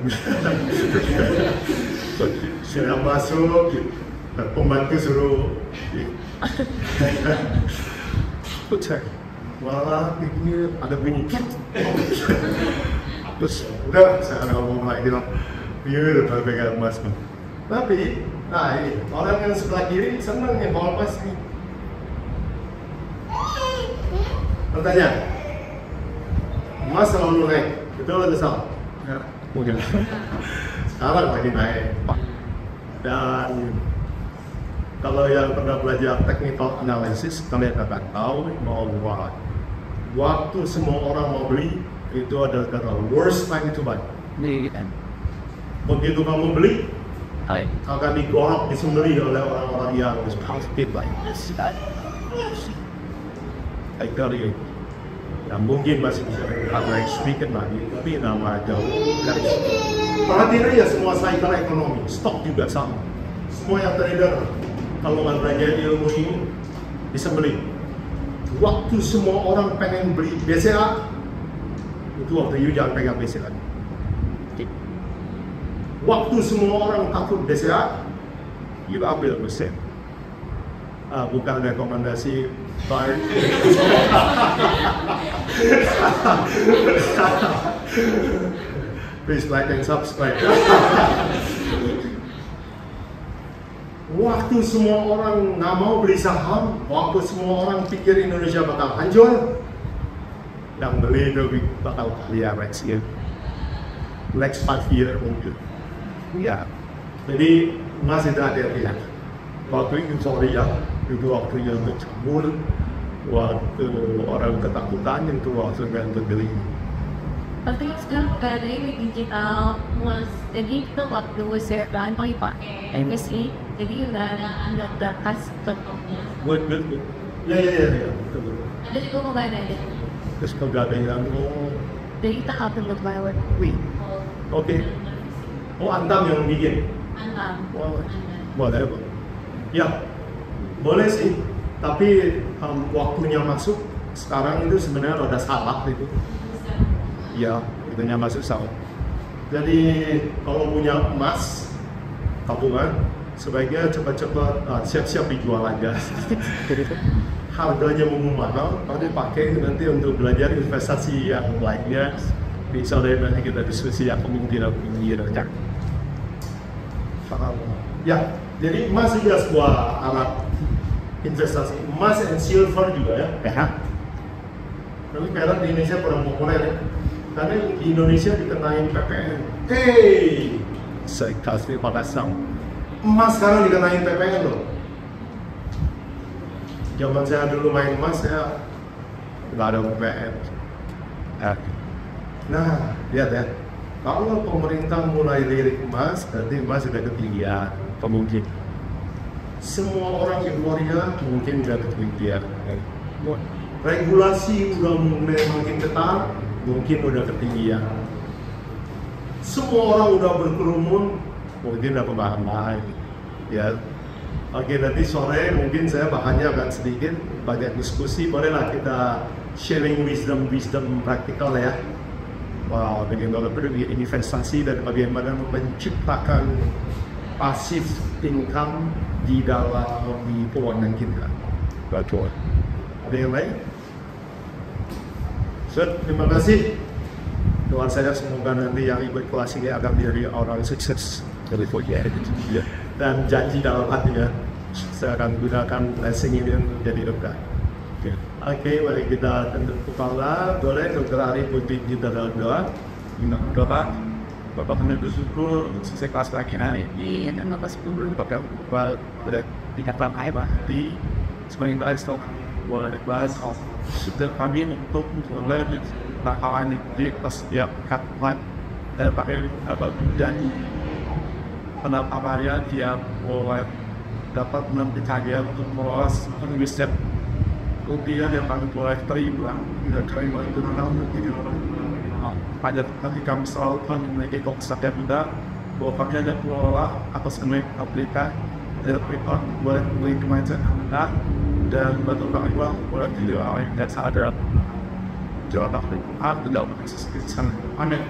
Saya masuk, pembantu suruh cek. Malah ini ada bunyi. Terus udah saya ngomong lagi bilang, iya udah pegang emas. Tapi, nah ini orang yang sebelah kiri senang nih bawa emas nih. Pertanyaan, emas selalu naik, betul atau salah? Ya, mungkin. Sekarang lagi naik. Dan kalau yang pernah belajar technical analysis, kalian akan tahu bahwa waktu semua orang mau beli itu adalah the worst time to buy. Begitu kamu beli, akan digorok, disembeli oleh orang-orang yang positif like this. I tell you, ya mungkin masih bisa coverage sedikit lagi, tapi nama jauh dari situ. Perhatiin aja semua cycle ekonomi, stok juga sama. Semua yang trader, kalau nggak belajar ilmu ini, bisa beli. Waktu semua orang pengen beli BCA, itu waktu you jangan pegang BCA. Waktu semua orang takut BCA, you ambil mesin. Bukan rekomendasi buy. Please like and subscribe. Waktu semua orang nggak mau beli saham, waktu semua orang pikir Indonesia bakal hancur, yang beli itu bakal lihat next year, next 5 year mungkin. Ya, jadi masih ada lihat. Waktu itu sorry ya, itu waktunya untuk cabul, waktu orang ketakutan itu waktu untuk beli. Tapi sekarang keadaan digital was jadi itu waktu saya Pak MSI jadi udah ada khas Good. Ya. jadi gue mau ada Terus kalau ada yang jadi kita harus berbayar oke. Oh, Antam yang bikin. Boleh. Ya, boleh sih. Tapi waktunya masuk sekarang itu sebenarnya udah salah itu. Ya, itunya masuk salah. Jadi kalau punya emas tabungan, sebaiknya cepat-cepat siap-siap dijual aja. Harganya mahal, tapi pakai nanti untuk belajar investasi yang lainnya. Bisa nanti kita diskusi yang kemungkinan. Ya, jadi emas juga sebuah alat investasi. Emas and silver juga ya. Tapi perak di Indonesia kurang populer ya. Karena di Indonesia dikenain PPN. Saya kasih pada sang. Emas sekarang dikenain PPN loh. Zaman saya dulu main emas, saya nggak ada PPN. Nah, lihat ya. Kalau pemerintah mulai lirik emas, berarti emas sudah ketinggian. Pemungkin. Semua orang euforia mungkin sudah ketinggian. Regulasi udah mulai makin ketat, mungkin udah ketinggian. Semua orang udah berkerumun, mungkin udah pemahaman. Ya, oke, nanti sore mungkin saya bahannya agak sedikit, banyak diskusi. Bolehlah kita sharing wisdom praktikal ya. Bagaimana berinvestasi dan bagaimana menciptakan passive income di dalam keuangan kita. Betul. Ada yang lain? Terima kasih. Doa saya semoga nanti yang ikut kelas ini akan menjadi orang sukses. Dan janji dalam hatinya, saya akan gunakan blessing ini menjadi berkah. Oke, mari kita tunduk kepala. Boleh Dr. Ari putih kita doa. Bapak kami bersyukur selesai kelas lagi hari ini dan atas pemberi Bapak tidak ramai di sebagai bahas boleh bahas sudah kami untuk mulai melakukan di kelas setiap kapan dan pakai dan penampilannya dia boleh dapat menambah untuk meluas mengisap kemudian yang kami boleh terima itu pada kami selalu memiliki konsep yang mudah bahwa kami ada pengelola atas kami aplikasi dan mereka boleh membeli kemajuan anda dan betul kami boleh tidak awal dan sadar jalan dalam kesesatan. Amin.